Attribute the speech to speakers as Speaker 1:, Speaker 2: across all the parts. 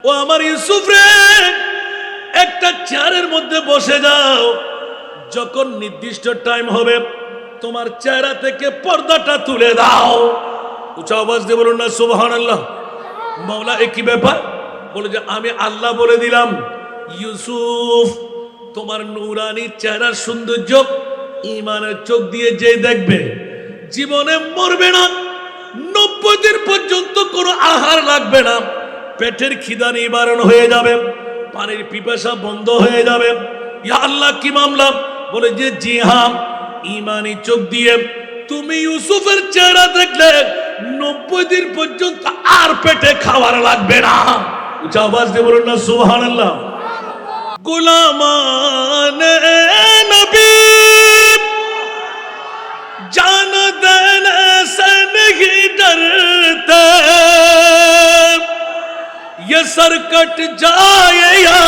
Speaker 1: ও আমার ইউসুফ রে, একটা চেয়ারের মধ্যে বসে যাও। যখন নির্দিষ্ট টাইম হবে তোমার চেহারা থেকে পর্দাটা তুলে দাও। উচ্চ আওয়াজ দিয়ে বলুন না সুবহানাল্লাহ। মাওলা একই ব্যাপার বলে যে আমি আল্লাহ বলে দিলাম, ইউসুফ তোমার নূরানি চেহারার সৌন্দর্য ঈমানের চোখ দিয়ে যে দেখবে জীবনে মরবে না, 90 দিন পর্যন্ত কোনো আহার লাগবে না, পেটের খিদা নিবারণ হয়ে যাবে, পানির পিপাসা বন্ধ হয়ে যাবে। ইয়া আল্লাহ কি মামলা? বলে যে জি হ্যাঁ, ঈমানি চোখ দিয়ে তুমি ইউসুফের চেহারা দেখলে 90 দিন পর্যন্ত আর পেটে খাবার লাগবে না। উচ্চ আওয়াজ দিয়ে বলুন না সুবহানাল্লাহ। গুলামানে নবী जान देने से नहीं डरते, ये सर कट जाए या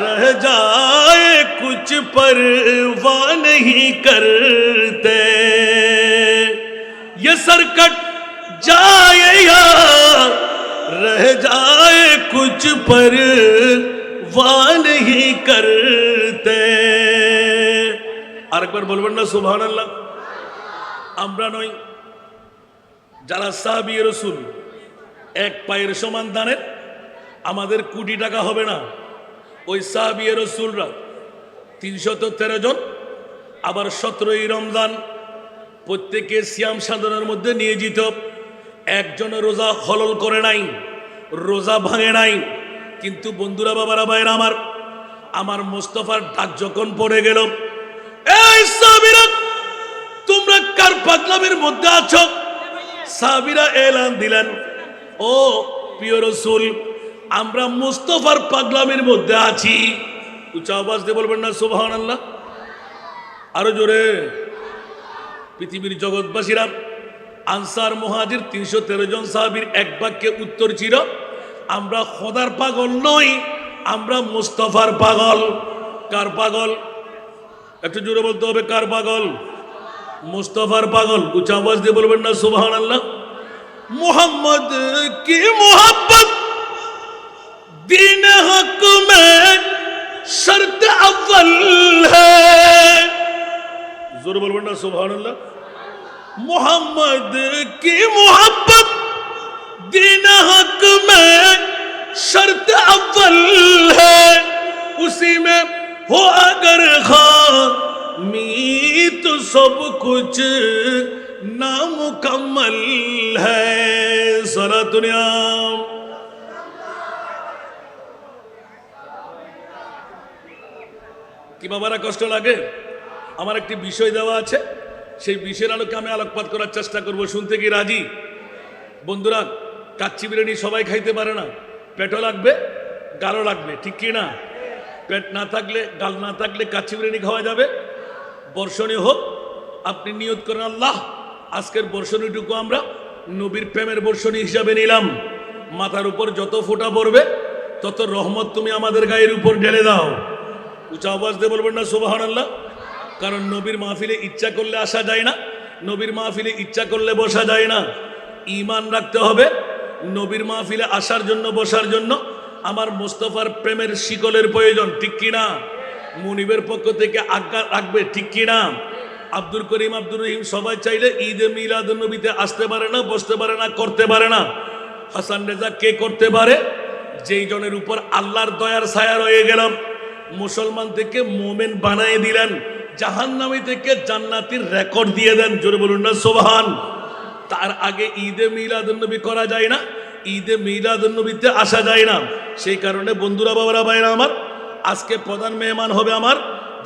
Speaker 1: रह जाए कुछ परवाह नहीं करते, ये सर कट जाए या रह जाए कुछ परवाह नहीं करते। আরেকবার বলবেন না সুবহানাল্লাহ। আমরা নই যারা সাহাবী রাসূল এক পায়ের সমান দানের, আমাদের কোটি টাকা হবে না। ওই সাহাবী রাসূলরা 313 জন, আবার 17ই রমজান প্রত্যেকে সিয়াম সাধনার মধ্যে নিয়োজিত। একজন রোজা হলল করে নাই, রোজা ভাঙে নাই। কিন্তু বন্ধুরা, বাবারা, ভাইরা আমার মুস্তাফার ডাক যখন পড়ে গেল, এই সাহাবীরা তোমরা কার পাগলামির মধ্যে আছো? সাহাবীরা এলান দিলেন, ও প্রিয় রাসূল, আমরা মুস্তাফার পাগলামির মধ্যে আছি। উচ্চ আওয়াজ দিয়ে বলবেন না সুবহানাল্লাহ। আরো জোরে। পৃথিবীর জগৎবাসীরা আনসার মুহাজির 313 জন সাহাবীর এক বাক্যে উত্তর ছিল, আমরা খোদার পাগল নই, আমরা মুস্তাফার পাগল। কার পাগল? একটু জোরে বলতে হবে, কার পাগল? মুস্তাফার পাগল। উচ্চ আওয়াজ দিয়ে বলবেন না সুবহানাল্লাহ। মোহাম্মদ কি মোহাব্বত দীন হক মে শর্ত আव्वल है, জোরে বলবেন না সুবহানাল্লাহ। मोहम्मद की मोहब्बत दीन हक में शर्त अव्वल है, उसी में हो अगर खामी तो सब कुछ नामुकम्मल है। सारा दुनिया কি বাবারা কষ্ট লাগে? আমার একটি বিষয় দেওয়া আছে, সেই বিষয়ের আলোকে আমি আলোকপাত করার চেষ্টা করব। শুনতে কি রাজি? বন্ধুরা, কাচ্চি বিরিয়ানি সবাই খাইতে পারে না, পেটও লাগবে, গালও লাগবে, ঠিক কি না? পেট না থাকলে, গাল না থাকলে কাচ্চি বিরিয়ানি খাওয়া যাবে। বর্ষণী হোক, আপনি নিয়ত করেন, আল্লাহ আজকের বর্ষণীটুকু আমরা নবীর প্রেমের বর্ষণী হিসাবে নিলাম। মাথার উপর যত ফোঁটা পড়বে তত রহমত তুমি আমাদের গায়ের উপর ঢেলে দাও। উচ্চ আওয়াজ দিয়ে বলবেন না সুবহানাল্লাহ। কারণ নবীর মাহফিলে ইচ্ছা করলে আসা যায় না, নবীর মাহফিলে ইচ্ছা করলে বসা যায় না। ঈমান রাখতে হবে। নবীর মাহফিলে আসার জন্য, বসার জন্য আমার মুস্তাফার প্রেমের শিকলের প্রয়োজন, ঠিক কিনা? মুনিবের পক্ষ থেকে আজ্ঞা রাখবে, ঠিক কিনা? আব্দুল করিম, আব্দুর রহিম সবাই চাইলে ঈদে মিলাদুন নবীতে আসতে পারে না, বসতে পারে না, করতে পারে না। হাসান রেজা কে করতে পারে? যেই জনের উপর আল্লাহর দয়ার ছায়া রয়ে গেলাম, মুসলমান থেকে মোমেন বানায় দিলেন, জাহান্নামী থেকে জান্নাতীর রেকর্ড দিয়ে দেন। জোরে বলুন না সুবহান। তার আগে ঈদে মিলাদুন্নবী করা যায় না, ঈদে মিলাদুন্নবীতে আসা যায় না। সেই কারণে বন্ধুরা, বাবারা, ভাইরা আমার, আজকে প্রধান মেহমান হবে আমার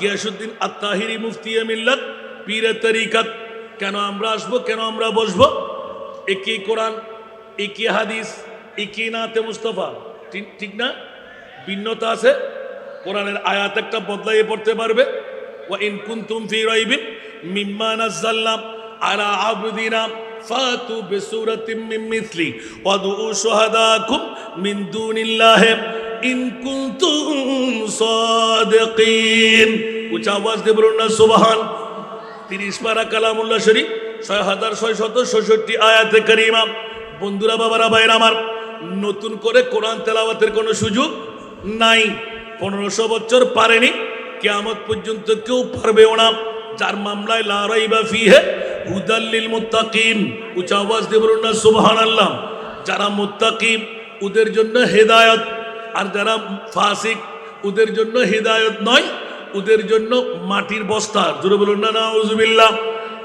Speaker 1: গিয়াসউদ্দিন আত-তাহিরি, মুফতিয়ে মিল্লাত, পীরে তরিকাত। কেন আমরা আসবো, কেন আমরা বসবো? একই কোরআন, একই হাদিস, একই নাতে মুস্তাফা, ঠিক না? ভিন্নতা আছে। কোরআনের আয়াত একটা বদলাইয়ে পড়তে পারবে। وإن كنتم في ريب مما نزلنا على عبدنا فاتوا بسورة من مثله وادعوا شهداءكم من دون الله إن كنتم صادقين। উচ্চ আওয়াজ দিয়ে বলুন না সুবহান। 30 পারা কালামুল্লাহ শরীফ 6666 আয়াতে কারিমা। বন্ধুরা, বাবারা, ভাইরা আমার, নতুন করে কোরআন তেলাওয়াতের কোনো সুযোগ নাই। 1500 বছর পারেনি, কিয়ামত পর্যন্ত কেউ পারবেও না। যার মামলায় লা রাইবা ফিহি হুদাল লিল মুত্তাকিন, উচ্চ আওয়াজ দিয়ে বলুন না সুবহানাল্লাহ। যারা মুত্তাকি ওদের জন্য হেদায়েত, আর যারা ফাসিক ওদের জন্য হেদায়েত নয়, ওদের জন্য মাটির বস্তা। জোরে বলুন না নাউজুবিল্লাহ।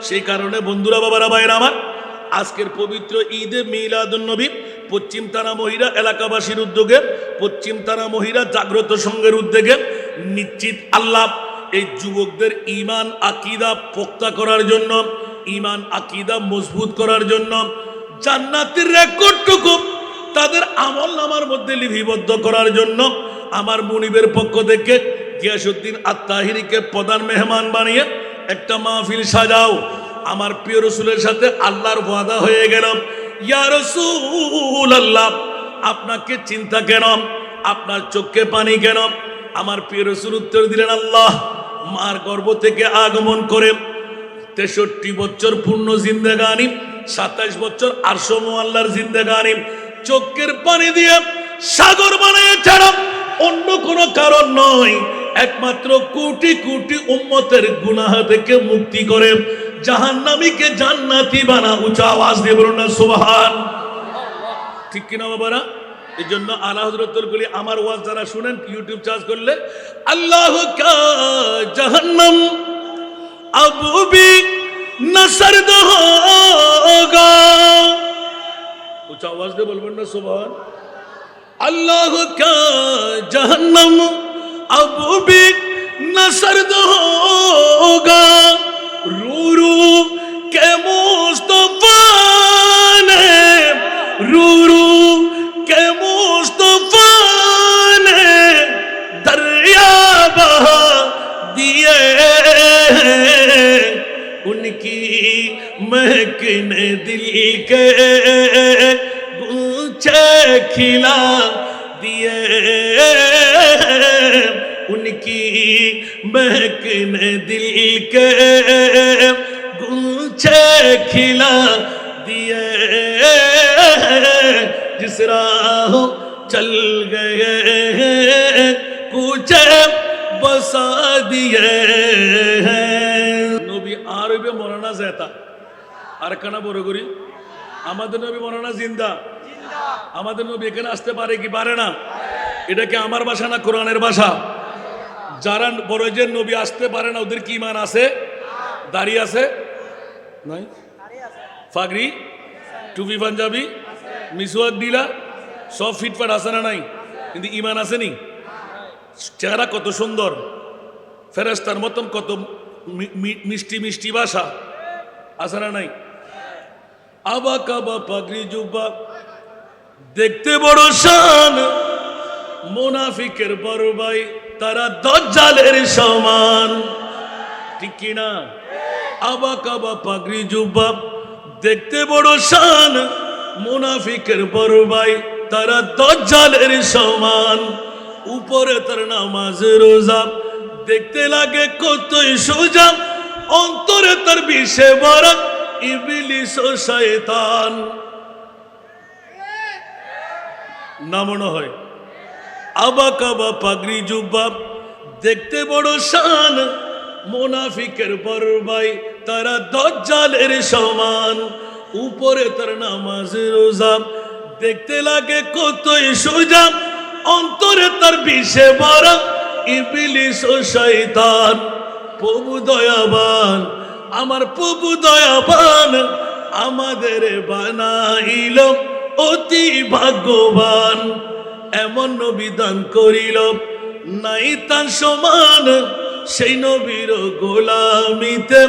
Speaker 1: সেই কারণে বন্ধুরা, বাবারা, ভাইরা আমার, আজকের পবিত্র ঈদে মিলাদুন নবী পশ্চিম থানা মহিলা এলাকাবাসীর উদ্যোগে, পশ্চিম থানা মহিলা জাগ্রত সংঘের উদ্যোগে নিশ্চিত আল্লাহ এই যুবকদের ঈমান আকীদা পোক্তা করার জন্য, ঈমান আকীদা মজবুত করার জন্য, জান্নাতের রেকর্ডটুকু তাদের আমল নামার মধ্যে লিপিবদ্ধ করার জন্য আমার মুনিবের পক্ষ থেকে গিয়াসউদ্দিন আত-তাহিরিকে প্রধান মেহমান বানিয়ে একটা মাহফিল সাজাও। আমার প্রিয় রাসূলের সাথে আল্লাহর ওয়াদা হয়ে গেল, ইয়া রাসূলুল্লাহ, আপনাকে চিন্তা কেন, আপনার চোখে পানি কেন? আমার প্রিয় রাসূল উত্তর দিলেন, আল্লাহ মার গর্ভ থেকে আগমন করে 63 বছর পূর্ণ জিন্দেগানি, 27 বছর আরশ মুআল্লার জিন্দেগানি চোখের পানি দিয়ে সাগর বানিয়েছেন, অন্য কোনো কারণ নয়, একমাত্র কোটি কোটি উম্মতের গুনাহ থেকে মুক্তি করে জাহান্নামীকে জান্নাতি বানা। উচ্চ আওয়াজ দিয়ে বলুন না সুবহান। ঠিক কিনা বাবারা? এই জন্য আলা হযরতুল কুলি আমার ওয়াজ যারা শুনেন ইউটিউব চার্জ করলে, আল্লাহ কা জাহান্নাম আবু বি নসরদ হোগা। উচ্চ আওয়াজ দিয়ে বলবেন না সুবহান। আল্লাহ কা জাহান্নাম আবু বি নসরদ হোগা, रू रू के मुस्तफा ने, रू रू के मुस्तफा ने दरिया बहा दिए, उनकी महकने दिल के गुच्छे खिला दिए, उनकी महकने दिल के गुच्छे खिला दिए, जिस राह चल गए कुछ बसा दिए। নবী আরবে মরানা যেতা আর কানা বড় করি, আমাদের নবী মরানা জিন্দা। আমাদের নবী এখানে আসতে পারে কি পারে না? এটা কি আমার ভাষা না কোরআনের ভাষা? যারা বড় যে নবী আসতে পারে না ওদের কি ঈমান আছে? দাড়ি আছে নাই? ফাগরি, টুপি, পাঞ্জাবি, মিসওয়াক দিলা সব ফিটফাট আছে না নাই? কিন্তু ঈমান আছে নি? চেহারা কত সুন্দর, ফেরেশতার মতন কত মিষ্টি মিষ্টি ভাষা আছে না নাই? আবা কাবা পাগড়ি জুব্বা দেখতে বড় শান, মুনাফিকের বড় ভাই তারা দাজ্জালের সমান। ঠিক কি না? আবা কাবা পাগড়ি জুব্বা দেখতে বড় শান, মুনাফিকের বড় ভাই তারা দাজ্জালের সমান। উপরে তার নামাজ রোজা দেখতে লাগে কতই সোজা, অন্তরে তার বিষে ভরা ইবলিস ও শয়তান। না মনে হয়? আবা কাবা পাগড়ি জুব্বা দেখতে বড় শান, মুনাফিকের বড় ভাই তারা দাজ্জালের সমান। উপরে তার নামাজ রোজা দেখতে লাগে কতই সোজা, অন্তরে তার বিষে ভরা ইবলিস ও শয়তান। প্রভু দয়াবান, আমার প্রভু দয়াবান, আমাদের বানাইল অতি ভাগ্যবান। এমন নবী দান করিল নাই তার সমান, সেই নবীর গোলামিতে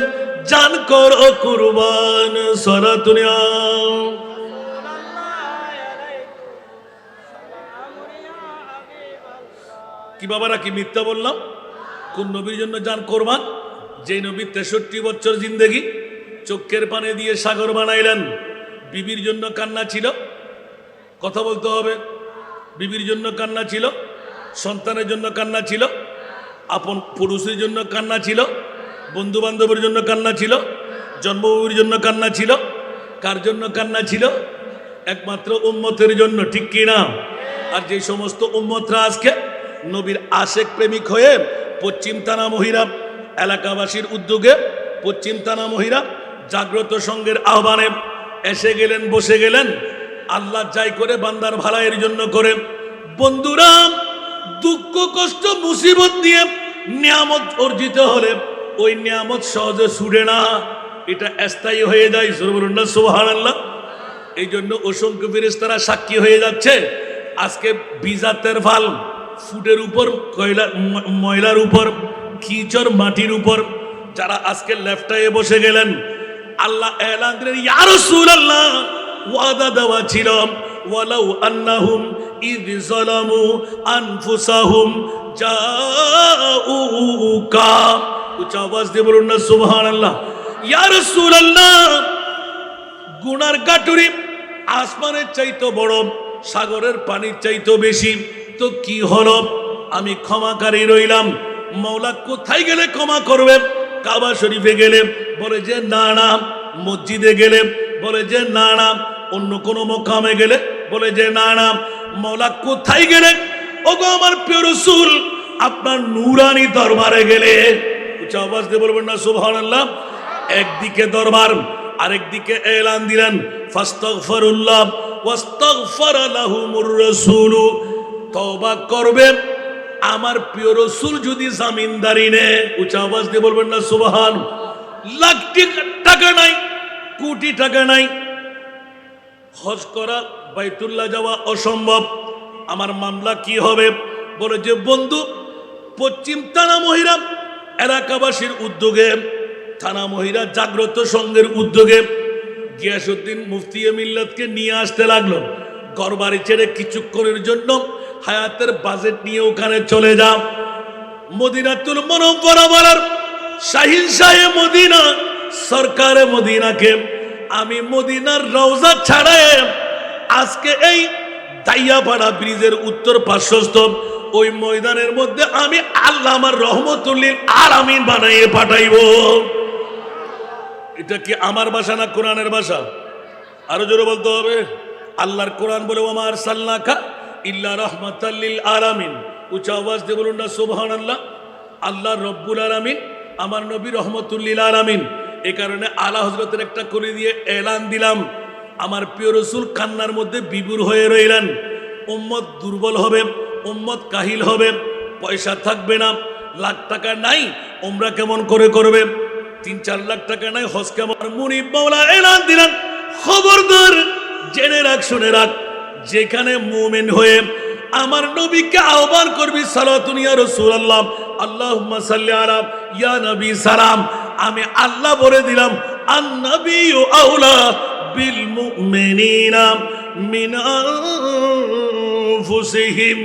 Speaker 1: জান কর কুরবান। সরাতুনিয়া কি বাবারা, কি মিথ্যা বললাম? কোন নবীর জন্য জান কোরবান? যেই নবী 63 বছর জিন্দেগি চোখের পানি দিয়ে সাগর বানাইলেন। বিবির জন্য কান্না ছিল, কথা বলতে হবে। বিবির জন্য কান্না ছিল, সন্তানের জন্য কান্না ছিল, আপন পুরুষের জন্য কান্না ছিল, বন্ধু বান্ধবের জন্য কান্না ছিল, জন্মভূমির জন্য কান্না ছিল। কার জন্য কান্না ছিল? একমাত্র উম্মতের জন্য, ঠিক কি না? আর যে সমস্ত উম্মতরা আজকে নবীর আশেক প্রেমিক হয়ে পশ্চিম থানা মহিরা এলাকাবাসীর উদ্যোগে পশ্চিম থানা মহিরা জাগ্রত সংঘের আহ্বানে এসে গেলেন, বসে গেলেন, আল্লাহ যাই করে বান্দার ভালাইয়ের জন্য করে। বন্ধুরা, দুঃখ কষ্ট মুসিবত নিয়ে নিয়ামত অর্জিত হলে ওই নিয়ামত সহজে ছুটে না, এটা স্থায়ী হয়ে যায়। বলুন না সুবহানাল্লাহ। এই জন্য অসংখ্য ফেরেশতারা সাক্ষী হয়ে যাচ্ছে। আজকে বিজাতের ফাল ফুটের উপর, ময়লার উপর, খিচর মাটির উপর যারা আজকে লেফটায় বসে গেলেন, আল্লাহ এলান দিলেন, ইয়া রাসূলুল্লাহ, ওয়াদা দেওয়া ছিল, ওয়ালাউ আন্নাহুম ইয যালামু আনফুসাহুম জাউকা। উচ্চ আওয়াজ দিয়ে বলুন না সুবহানাল্লাহ। ইয়া রাসূলুল্লাহ, গুনার গাটুরি আসমানের চাইতে বড়, সাগরের পানির চাইতে বেশি, তো কি হলো? আমি ক্ষমাকারী রইলাম। মওলা কোথায় গেলে ক্ষমা করবে? কাবা শরীফে গেলে বলে যে না না, মসজিদে গেলে বলে যে না না, অন্য কোনো মকামে গেলে বলে যে না না। মওলা কোথায় গেলে? ওগো আমার প্রিয় রাসূল, আপনার নূরানি দরবারে গেলে। উচ্চ আওয়াজ দিয়ে বলবেন না সুবহানাল্লাহ। একদিকে দরবার, আরেকদিকে এলান দিলেন, ফাস্তাগফিরুল্লাহ ওয়াস্তাগফার লাহুমুর রাসূল। তওবা করবে আমার প্রিয় রাসূল যদি জামিনদারি নেয়। উচ্চ আওয়াজ দিয়ে বলবেন না সুবহান। লাখ টাকা নাই, কোটি টাকা নাই, হজ করা, বাইতুল্লাহ যাওয়া অসম্ভব, আমার মামলা কি হবে? বলে যে বন্ধু, পশ্চিম থানা মহিরা এলাকাবাসীর উদ্যোগে, থানা মহিরা জাগ্রত সংঘের উদ্যোগে গিয়াসউদ্দিন মুফতি মিল্লাতকে নিয়ে আসতে লাগলো। ঘরবাড়ি ছেড়ে কিছুক্ষণের জন্য হায়াতের বাজেট নিয়ে ওখানে চলে যাও। মদিনাতুল মুনাওয়ারার শাহিন শাহে মদিনা, সরকারে মদিনাকে আমি মদিনার রওজা ছাড়ায় আজকে এই দাইয়াপাড়া ব্রিজের উত্তর পার্শ্বস্থ ওই ময়দানের মধ্যে আমি আল্লাহ আমার রহমতুল লিল আলামিন বানাইয়ে পাঠাইবো। এটা কি আমার ভাষা না কোরআনের ভাষা? আরো জোরে বলতে হবে। আল্লাহর কোরআন বলে, ওয়া মা আরসালনাকা ইল্লা রাহমাতাল লিল আলামিন। উচ্চ আওয়াজ দিয়ে বলুন না সুবহানাল্লাহ। আল্লাহ রব্বুল আলামিন, আমার নবী রহমতুল লিল আলামিন। এই কারণে আলা হযরতের একটা করে দিয়ে এলান দিলাম। আমার প্রিয় রাসূল কান্নার মধ্যে বিভোর হয়ে রইলেন। উম্মত দুর্বল হবে, উম্মত কাহিল হবে, পয়সা থাকবে না, লাখ টাকা নাই, উমরা কেমন করে করবে? ৩-৪ লাখ টাকা নাই, হজ কেমন? মুনিব মাওলা এলান দিলেন, খবরদার, জেনে রাখ, শুনে রাখ, যেখানে মুমিন হয়ে আমার নবীকে আহ্বান করবি, সালাতুন ইয়া রাসূলুল্লাহ, আল্লাহুম্মা সাল্লি আলা ইয়া নবী সালাম, আমি আল্লাহ বলে দিলাম, আন নবিয়্যু আওলা বিল মুমিনিনা মিন আনফুসিহিম।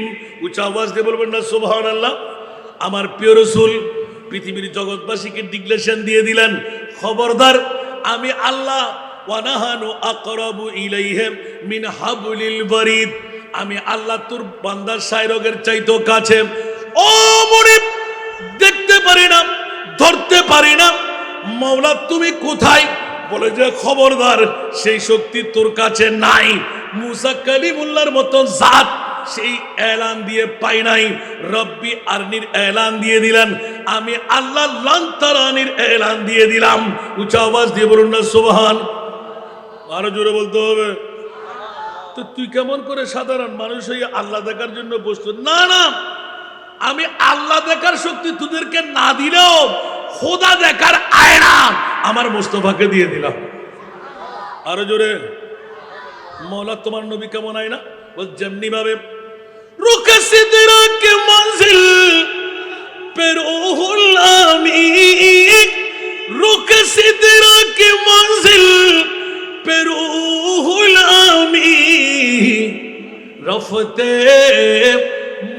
Speaker 1: উচ্চ আওয়াজ দিয়ে বলবেন না সুবহানাল্লাহ। আমার প্রিয় রাসূল পৃথিবীর জগৎবাসীকে ডিক্লেরেশন দিয়ে দিলেন, খবরদার, আমি আল্লাহ, ওয়া নাহানু আকরাবু ইলাইহি মিন হাবলিল বারিদ, আমি আল্লাহ তোর বান্দার শায়রগের চাইতেও কাছে। ও মুনিব, দেখতে পারি না, ধরতে পারি না, মাওলা তুমি কোথায়? বলে যে খবরদার, সেই শক্তি তোর কাছে নাই। মুসা কালিমুল্লাহর মতো জাত সেই এলান দিয়ে পাই নাই। রব্বি আরনির এলান দিয়ে দিলেন, আমি আল্লাহ লান তারানির এলান দিয়ে দিলাম। উচ্চ আওয়াজ দিয়ে বলুন না সুবহান। আরো জোরে বলতে হবে। তো তুই কেমন করে সাধারণ মানুষ হয়ে আল্লাহ দেখার জন্য প্রস্তুত? না না, আমি আল্লাহ দেখার শক্তি তোদেরকে না দিলেও খোদা দেখার আয়না আমার মুস্তাফাকে দিয়ে দিলাম। আরো জোরে। মৌলা তোমার নবী কেমন আয়না? বল যেমনি ভাবে রুকে সিদরা কে মঞ্জিল পে রূহুল আমিন, রুকে সিদরা কে মঞ্জিল পে রূহুল আমিন, রফতে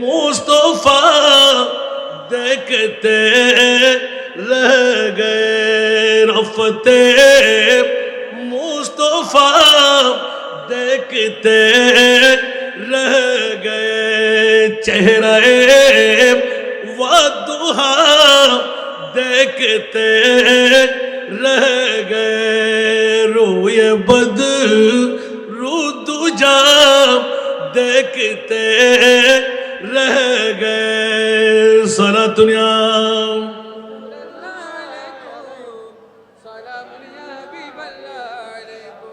Speaker 1: মুস্তফা দেখতে रह गए, रफ़ते मुस्तफ़ा देखते रह गए, चेहरे वदुहा देखते रह गए, रोए बदरू जब देखते रह गए सारा दुनिया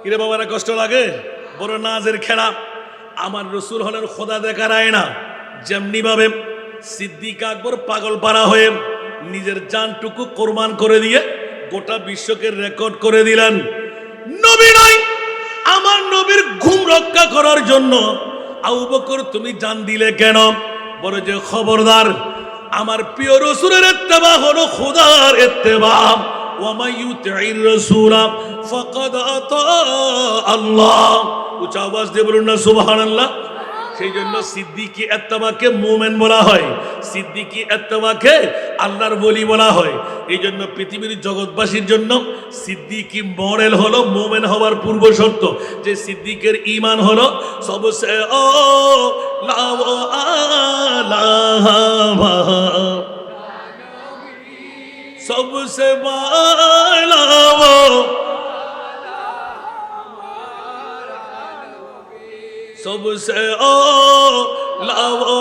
Speaker 1: কিরে বাবারা কষ্ট লাগে বড় নাজের খেলা আমার রসুল হলেন খোদা দেখার আয়না যেমনি ভাবে সিদ্দিক আকবর পাগল পারা হয়ে নিজের জানটুকু কোরবান করে দিয়ে গোটা বিশ্বকে রেকর্ড করে দিলেন নবী নাই আমার নবীর ঘুম রক্ষা করার জন্য আবু বকর তুমি জান দিলে কেন বলে যে খবরদার আমার প্রিয় রাসূলের ইত্তেবা হলো খোদার ইত্তেবা ওয়া মাইয়ুতির রাসূলা ফাকাদ আতা আল্লাহ উচ্চ আওয়াজ দিয়ে বলুন না সুবহানাল্লাহ সেই জন্য সিদ্দিকি ইত্তেবাকে মুমিন বলা হয় সিদ্দিকি ইত্তেবাকে আল্লাহর ওলি বলা হয় এই জন্য পৃথিবীর জগৎবাসীর জন্য সিদ্দিকি মডেল হলো মুমিন হওয়ার পূর্ব শর্ত যে সিদ্দিকের ঈমান হলো সবসে ও লাও আলা সবসে বালা सबसे ओ लाओ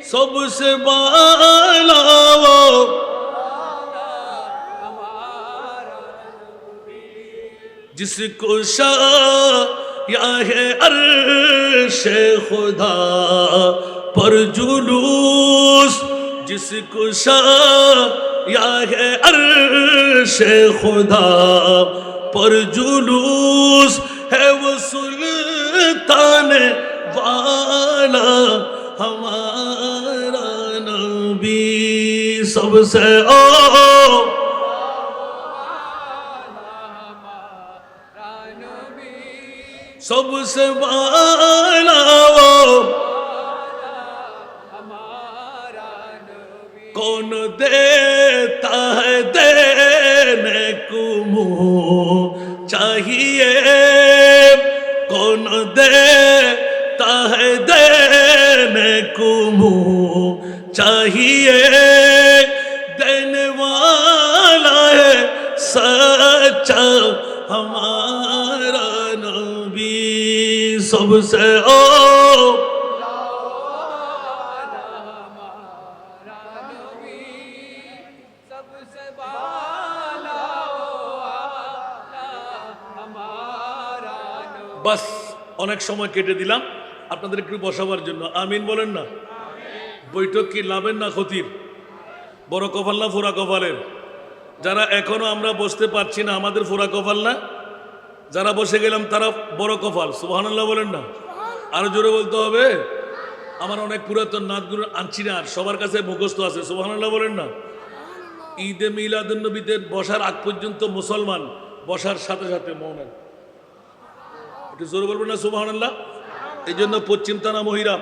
Speaker 1: सबसे बालाओ जिसको शाया है अर्श खुदा पर जुलूस जिसको शाया है अर्श खुदा पर जुलूस है वो सुल्तान वाला हमारा नबी सबसे ओ सबसे वाला कौन देता है देने को मुँह चाहिए कौन देता है देने को मुँह चाहिए देने वाला है सच्चा हमारा नबी सबसे ओ বাস অনেক সময় কেটে দিলাম আপনাদের একটু বসাবার জন্য আমিন বলেন না বৈঠক কি লাভের না ক্ষতির বড় কপাল না ফোরা কপালের যারা এখনো আমরা বসতে পারছি না আমাদের ফোরা কপাল না যারা বসে গেলাম তারা বড় কপাল সুবহানাল্লাহ বলেন না আরো জোরে বলতে হবে আমার অনেক পুরাতন নাতগুলো আনছি না আর সবার কাছে মুখস্থ আছে সুবহানাল্লাহ বলেন না ঈদে মিলাদুন্নবীতে বসার আগ পর্যন্ত মুসলমান বসার সাথে সাথে মৌন একটু জোরে বলবেন না সুবহানাল্লাহ এই জন্য পশ্চিম থানা মহিরা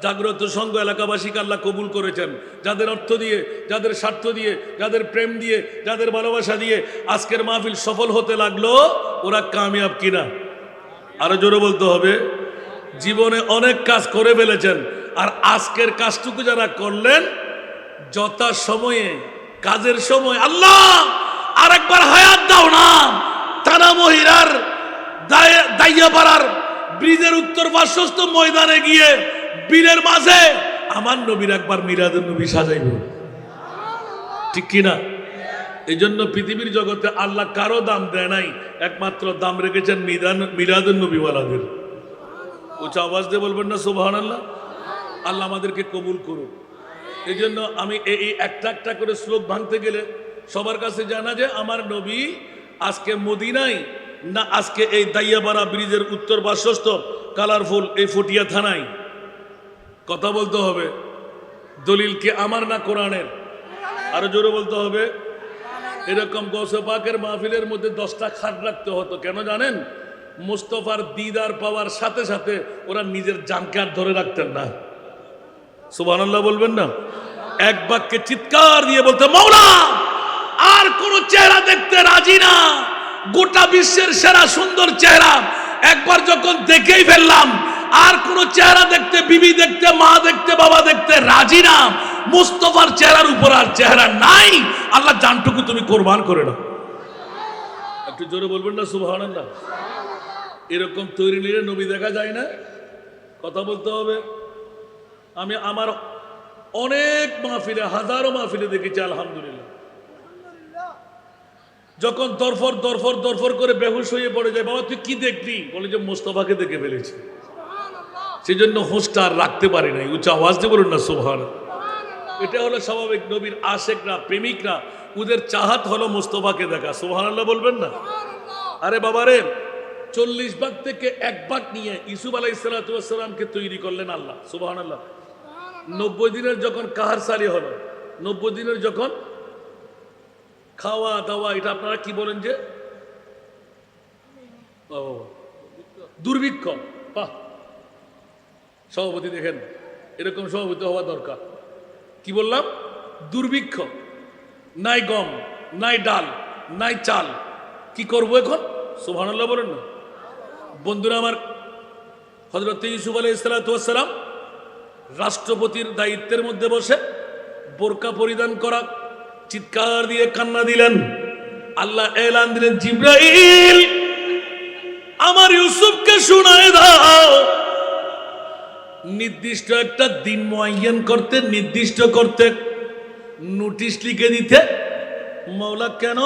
Speaker 1: জাগ্রত সংঘ এলাকাবাসীকে আল্লাহ কবুল করেছেন যাদের অর্থ দিয়ে যাদের স্বার্থ দিয়ে যাদের প্রেম দিয়ে যাদের ভালোবাসা দিয়ে আজকের মাহফিল সফল হতে লাগলো ওরা কামিয়াব কিনা আরো জোরে বলতে হবে জীবনে অনেক কাজ করে ফেলেছেন আর আজকের কাজটুকু যারা করলেন যথা সময়ে কাজের সময় আল্লাহ আরেকবার হায়াত দাও না থানা মহিরার দাইয়াপাড়ার ব্রিজের উত্তর পার্শ্বস্থ ময়দানে গিয়ে বীরের মাঝে আমার নবীর একবার মিলাদুন নবী সাজাইব ঠিক কিনা এই জন্য পৃথিবীর জগতে আল্লাহ কারো দাম দেয় নাই একমাত্র দাম রেখেছেন মিলাদুন নবীওয়ালাদের উচ্চ আওয়াজ দিয়ে বলবেন না সুবহানাল্লাহ আল্লাহ আমাদেরকে কবুল করুন এই জন্য আমি এই একটা একটা করে শ্লোক ভাঙতে গেলে সবার কাছে জানা যে আমার নবী আজকে মদিনায় না আজকে এই দাইয়াপাড়া ব্রিজের উত্তর পার্শ্বস্থ কালারফুল এই ফটিয়া থানায় কথা বলতে হবে দলিল কি আমার না কোরআনের আরো জোরে বলতে হবে এরকম গৌসে পাকের মাহফিলের মধ্যে 10টা খাট রাখতে হতো কেন জানেন মুস্তাফার দিদার পাওয়ার সাথে সাথে ওরা নিজের জানকে আর ধরে রাখতেন না সুবহানাল্লাহ বলবেন না এক বাক্যে চিৎকার দিয়ে বলতে মাওলা আর কোন চেহারা দেখতে রাজি না গোটা বিশ্বের সেরা সুন্দর চেহারা একবার যখন দেখেই ফেললাম আর কোন চেহারা দেখতে বিবি দেখতে মা দেখতে বাবা দেখতে রাজি না মুস্তাফার চেহারার উপর আর চেহারা নাই আল্লাহ জানটুকু তুমি কোরবান করে নাও একটু জোরে বলবেন না সুবহানাল্লাহ। এরকম তৈরি নিয়ে নবী দেখা যায় না, কথা বলতে হবে। আমি আমার অনেক মাহফিলে, হাজারো মাহফিলে দেখেছি আলহামদুলিল্লাহ, যখন দরফর দরফর দরফর করে বেহুশ হয়ে পড়ে যায়, বাবা তুই কি দেখলি, বলে যে মোস্তফাকে দেখে ফেলেছি, সেই জন্য হোঁশটা আর রাখতে পারি নাই। উচ্চ আওয়াজ দিয়ে বলুন না সুবহানাল্লাহ। এটা হলো স্বাভাবিক, নবীর আশেকরা, প্রেমিকরা, ওদের চাহাত হলো মোস্তফাকে দেখা। সুবহানাল্লাহ বলবেন না? আরে বাবারে, 40 ভাগ থেকে 1 ভাগ নিয়ে ইউসুফ আলাইহিস সালামকে তৈরি করলেন আল্লাহ। সুবহানাল্লাহ। 90 দিনের যখন কাহারসালি হলো, 90 দিনের যখন খাওয়া দাওয়া, এটা আপনারা কি বলেন যে দুর্ভিক্ষ, বাহ সভাপতি দেখেন, এরকম সভাপতি হওয়া দরকার। কি বললাম? দুর্ভিক্ষ, নাই গম, নাই ডাল, নাই চাল, কি করবো এখন? সুবহানাল্লাহ বলেন না বন্ধুরা আমার। হযরত ইউসুফ আলাইহিস সালাম রাষ্ট্রপতির দায়িত্বের মধ্যে বসে বোরকা পরিধান করা, চিৎকার দিয়ে কান্না দিলেন। আল্লাহ এলান দিলেন, জিবরাইল আমার ইউসুফকে শোনায় দাও। নির্দিষ্ট একটা দিন মুআয়্যান করতে, নির্দিষ্ট করতে, নোটিশ লিখে দিতে। মাওলা কেন?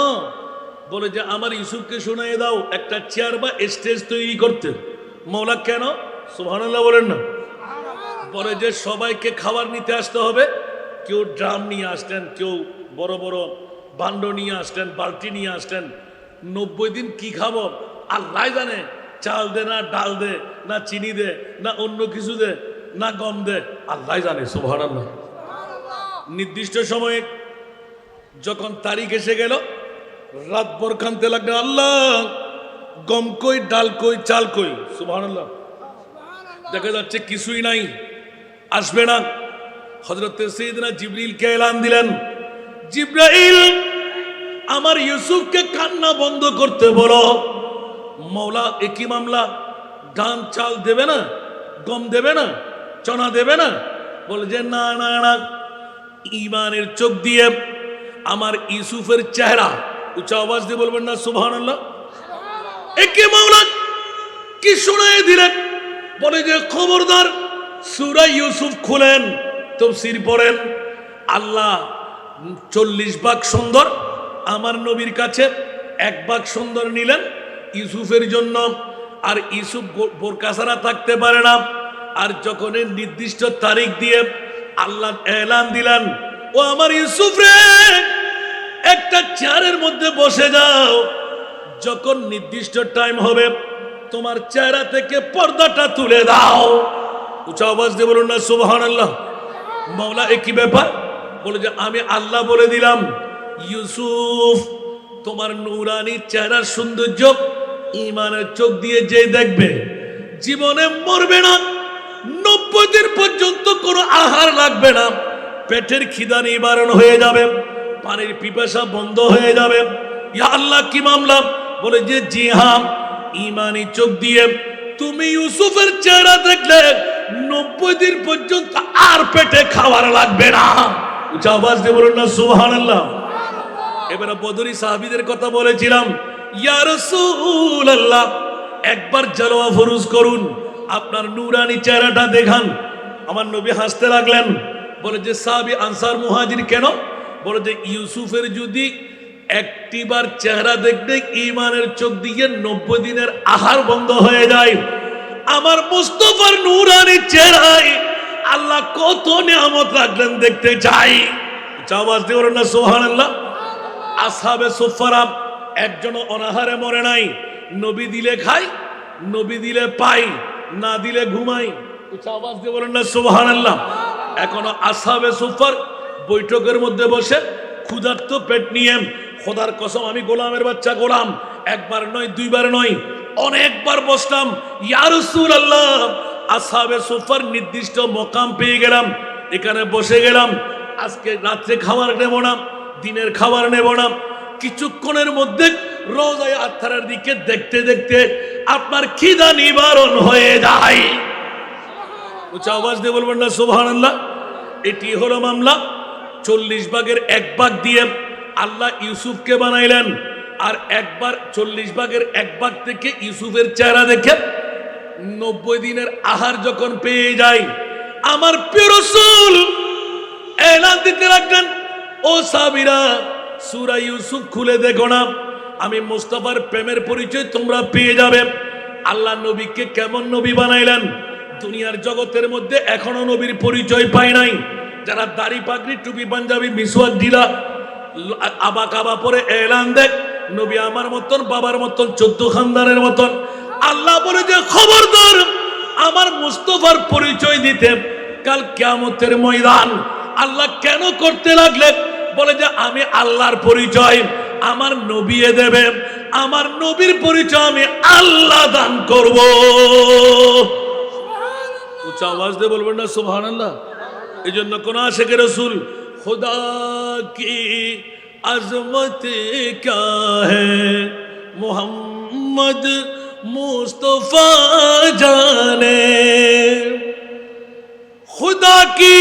Speaker 1: বলে যে আমার ইউসুফকে শোনায় দাও একটা চেয়ার বা স্টেজ তৈরি করতে। মাওলা কেন? সুবহানাল্লাহ বলেন না। বলে যে সবাইকে খাবার নিতে আসতে হবে, কেউ ড্রাম নিয়ে আসতেন, কেউ বড় বড় ভাণ্ড নিয়ে আসতেন, বালতি নিয়ে আসতেন। 90 দিন কি খাবো আল্লাহ জানে। চাল দে না ডাল দে, না চিনি দে, না অন্য কিছু দে, না গম দে, আল্লাহ জানে। সুবহানাল্লাহ। নির্দিষ্ট সময়ে যখন তারিখ এসে গেল, রাতভর কাঁদতে লাগলেন, আল্লাহ গম কই, ডাল কই, চাল কই। সুবহানাল্লাহ। দেখা যাচ্ছে কিছুই নাই, আসবে না। হযরত সাইয়েদনা জিবরিলকে এলান দিলেন, জিবরাইল আমার ইউসুফকে কান্না বন্ধ করতে বলো। মাওলা একই মামলা, ধান চাল দেবে না, গম দেবে না, চনা দেবে না? বলে যে না না না, ঈমানের চোখ দিয়ে আমার ইউসুফের চেহারা, উচ্চ আওয়াজ দিয়ে বলবেন না সুবহানাল্লাহ। একই মাওলা কি শোনায় দিলেন? বলে যে খবরদার সূরা ইউসুফ খুলেন, তাফসীর পড়েন। আল্লাহ 40 ভাগ সুন্দর আমার নবীর কাছে, 1 ভাগ সুন্দর নিলেন ইউসুফের জন্য। আর ইউসুফ বোরকা ছাড়া থাকতে পারে না। আর যখন নির্দিষ্ট তারিখ দিয়ে আল্লাহ এলান দিলেন, ও আমার ইউসুফ রে, একটা চেয়ারের মধ্যে বসে যাও, যখন নির্দিষ্ট টাইম হবে তোমার চেহারা থেকে পর্দাটা তুলে দাও। উচ্চ আওয়াজ দিয়ে বলুন না সুবহানাল্লাহ। মাওলা একই ব্যাপার, বলে যে আমি আল্লাহ বলে দিলাম, ইউসুফ তোমার নূরানি চেহারার সৌন্দর্য ঈমানের চোখ দিয়ে যে দেখবে জীবনে মরবে না। 90 দিন পর্যন্ত কোনো আহার লাগবে না, পেটের খিদা নিবারণ হয়ে যাবে, পানির পিপাসা বন্ধ হয়ে যাবে। ইয়া আল্লাহ কি মামলা? বলে যে জি হ্যাঁ, ঈমানি চোখ দিয়ে তুমি ইউসুফের চেহারা দেখলে 90 দিন পর্যন্ত আর পেটে খাবার লাগবে না। উচ্চ আওয়াজ দিয়ে বলুন না সুবহানাল্লাহ। এবারে বদরি সাহাবীদের কথা বলেছিলাম, ইয়া রাসূলুল্লাহ একবার জালওয়া ফরজ করুন, আপনার নূরানি চেহারাটা দেখান। আমার নবী হাসতে লাগলেন, বলে যে সাহাবী আনসার মুহাজির কেন? বলে যে ইউসুফের যদি একটিবার চেহারা দেখলে ঈমানের চোখ দিয়ে 90 দিনের আহার বন্ধ হয়ে যায়, আমার মুস্তাফার নূরানি চেহারায় আল্লাহ কত নিয়ামত রাখলেন দেখতে চাই। আওয়াজ দিয়ে বলুন না সুবহানাল্লাহ। আসহাবে সুফফারা একজন অনাহারে মরে নাই, নবী দিলে খাই, নবী দিলে পাই, না দিলে ঘুমাই। আওয়াজ দিয়ে বলুন না সুবহানাল্লাহ। এখনো আসহাবে সুফফার বৈঠকের মধ্যে বসে ক্ষুধার্ত পেট নিয়ে, খোদার কসম আমি গোলামের বাচ্চা গোলাম, একবার নয় দুইবার নয় অনেকবার বসলাম, ইয়া রাসূলুল্লাহ আসহাবে সুফফার নির্দিষ্ট মকাম পেয়ে গেলাম, এখানে বসে গেলাম, আজকে রাত্রে খাবার নেব না, দিনের খাবার নেব না। কিছুক্ষণের মধ্যে রওজায়ে আতহারের দিকে দেখতে দেখতে আপনার খিদা নিবারণ হয়ে যায়। উচ্চ আওয়াজ দিয়ে বলবেন না সুবহানাল্লাহ। এটি হলো মামলা। 40 ভাগের 1 ভাগ দিয়ে আল্লাহ ইউসুফকে বানাইলেন। আর একবার 40 ভাগের 1 ভাগ থেকে ইউসুফের চেহারা দেখে 90 দিনের আহার যখন পেয়ে যায়, আমার প্রিয় রাসূল এলান দিতে লাগলেন, ও সাহাবীরা সূরা ইউসুফ খুলে দেখো না, আমি মুস্তাফার প্রেমের পরিচয় তোমরা পেয়ে যাবে। আল্লাহ নবীকে কেমন নবী বানাইলেন, দুনিয়ার জগতের মধ্যে এখনো নবীর পরিচয় পায় নাই। যারা দাড়ি পাগড়ি টুপি পাঞ্জাবি মিসওয়াক ঢিলা আবা কাবা পরে এলান দেখ নবী আমার মতন, বাবার মতন, 14 খানদানের মতন। আল্লাহ বলে যে খবরদার আমার মুস্তাফার পরিচয় দিতে কাল কিয়ামতের ময়দান। আল্লাহ কেন করতে লাগলেন? বলে যে আমি আল্লাহর পরিচয় আমার নবী দেবে, আমার নবীর পরিচয় আমি আল্লাহ দান করব। উচ্চ আওয়াজ দিয়ে বলবেন না সুবহানাল্লাহ। এই জন্য কোন আশিক রাসূল খুদা কি আজমত ক্যা হ্যায় মোহাম্মদ মুস্তফা জানে, खुदा की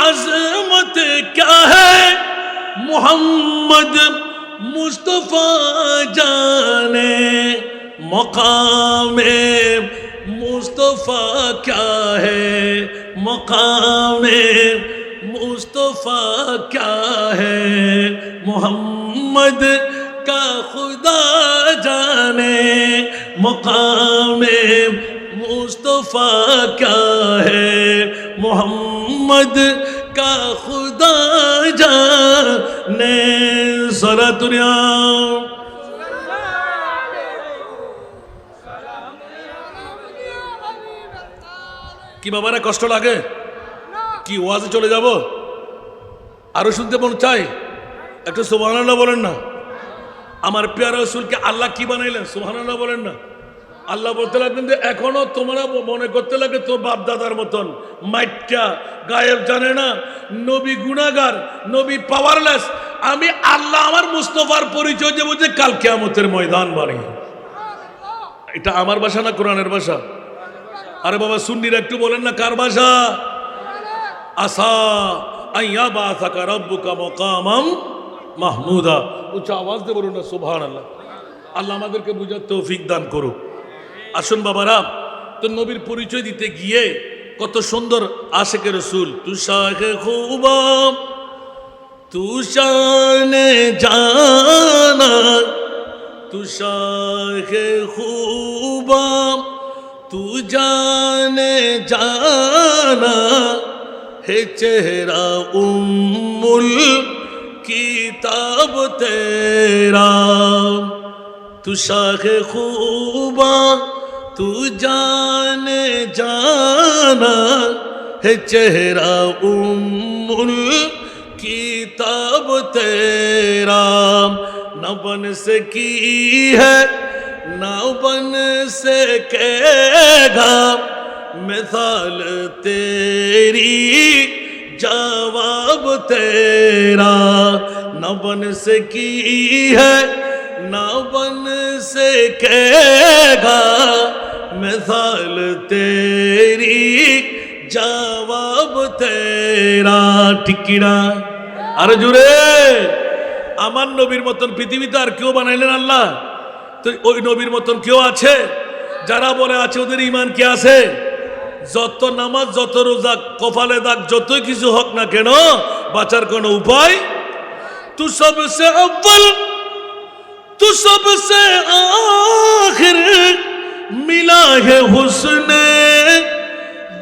Speaker 1: अजमत क्या है मोहम्मद मुस्तफा जाने, मकामे मुस्तफा क्या है मकामे मुस्तफा क्या है मोहम्मद का खुदा जाने, मकामे मुस्तफा क्या है मोहम्मद का खुदा जाने। सारा दुनिया কি বাবারা কষ্ট লাগে? কি ওয়াজে চলে যাব? আরো শুনতে মন চাই? একটু সুবহানাল্লাহ বলেন না। আমার প্রিয় রাসূলকে আল্লাহ কি বানাইলেন? সুবহানাল্লাহ বলেন না। আল্লাহ বলতে লাগলেন যে এখনো তোমরা মনে করতে লাগে তোর বাপ দাদার মতন মাইটটা গায়েব জানে না, নবী গুনাহগার, নবী পাওয়ারলেস। আমি আল্লাহ আমার মুস্তাফার পরিচয় দেব যে কাল কিয়ামতের ময়দান বাড়ি। এটা আমার ভাষা না কোরআনের ভাষা? আরে বাবা সুন্নিরা একটু বলেন না কার ভাষা? আসা আইয়া বাসাকা রাব্বুকা মাকামাম মাহমুদা। উচ্চ আওয়াজ দিয়ে বলুন না সুবহানাল্লাহ। আল্লাহ আমাদেরকে বুঝার তৌফিক দান করুক। আসুন বাবারা, তো নবীর পরিচয় দিতে গিয়ে কত সুন্দর আশিক রাসূল তু শাহে খুবা তু শানে জানা তু শাহে খুবা তু জানে জানা হে চেহারা উম্মুল কিতাব তেরা তু শাহে খুবা तू जाने जाना है चेहरा उम्मुल किताब तेरा, न बन से की है न बन से कहेगा मिसाल तेरी जवाब तेरा, न बन से की है न बन से कहेगा मिसाल तेरी जवाब तेरा। ঠিক কি না? আরে জোরে। আমার নবীর মতন পৃথিবীতে আর কেউ বানাইলেন আল্লাহ? তো ওই নবীর মতন কেউ আছে? যারা বলে আছে ওদের ঈমান কি আছে? যত নামাজ যত রোজা কপালে দাগ যতই কিছু হোক না কেন বাঁচার কোনো উপায়? তু সবসে আউয়াল तू सबसे आखिर मिला है हुस्ने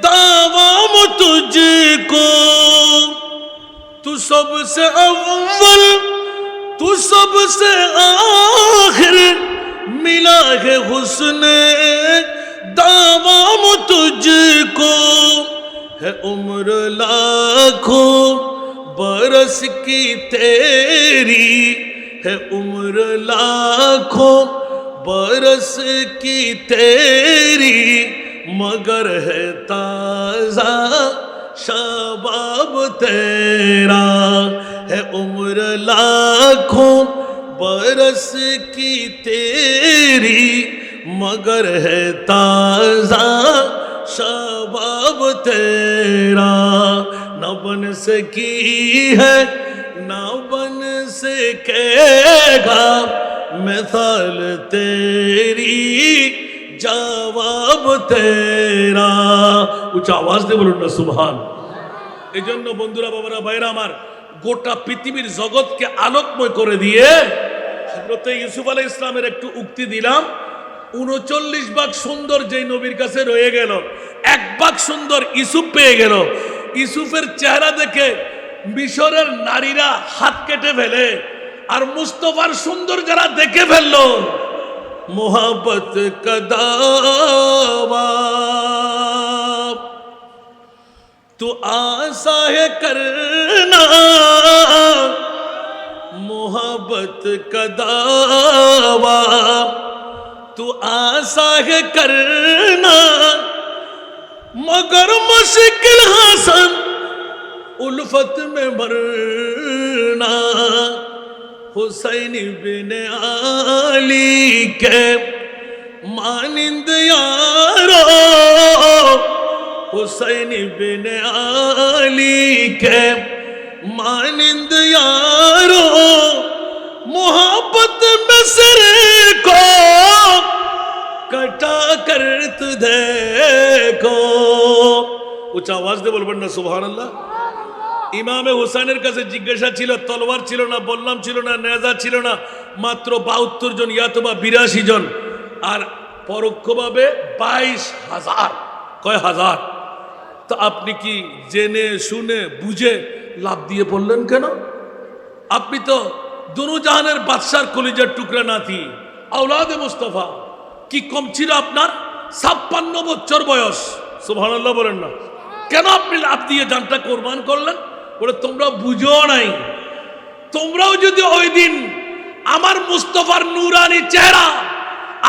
Speaker 1: दावाम तुझको, तू सबसे अव्वल तू सबसे आखिर मिला है हुस्ने दावाम तुझको, है उम्र लाखों बरस की तेरी, है उम्र लाखों बरस की तेरी, मगर है ताजा शबाब तेरा, है उम्र लाखों बरस की तेरी, मगर है ताजा शबाब तेरा, न बन सकी है न बन सिखेगा मिसाल तेरी জবাব তেরা। উচ্চ আওয়াজ দিয়ে বলুন না সুবহান। এই জন্য বন্ধুরা, বাবারা, ভাইরা আমার, গোটা পৃথিবীর জগৎকে আলোকময় করে দিয়ে হযরত ইউসুফ আলাইহিস ইসলামের একটু উক্তি দিলাম। ৩৯ ভাগ সুন্দর যেই নবীর কাছে রয়ে গেল, 1 ভাগ সুন্দর ইউসুফ পেয়ে গেল। ইউসুফের চেহারা দেখে মিশরের নারীরা হাত কেটে ফেলে, আর মুস্তাফার সুন্দর যারা দেখে ফেললো, मोहब्बत का दावा तू आसा है करना, मोहब्बत का दावा तू आसा है करना, मगर मुश्किल हसन उल्फत में मरना। हुसैन बिन आली के मानिंद यारो, हुसैन बिन आली के मानिंद यारो, मोहब्बत में सिर को कटा कर तू देखो। उच्च आवाज दे बोलबेन ना सुभान अल्लाह। ইমামে হুসাইনের কাছে জিজ্ঞাসা ছিল, তলোয়ার ছিল না, বললাম ছিল না, নেজা ছিল না, মাত্র ৭২ জন ইয়াতবা ৮২ জন, আর পরোক্ষভাবে ২২,০০০। কয় হাজার? তো আপনি কি জেনে শুনে বুঝে লাভ দিয়ে পড়লেন কেন? আপনি তো দুনু জাহানের বাদশার কলিজার টুকরা নাতি, আওলাদে মুস্তাফা। কি কম ছিল আপনার? ৫৬ বছর বয়স। সুবহানাল্লাহ বলেন না। কেন আপনি লাভ দিয়ে জানটা কোরবান করলেন? বলে তোমরা বুঝো নাই। তোমরাও যদি ওই দিন আমার মুস্তাফার নূরানি চেহারা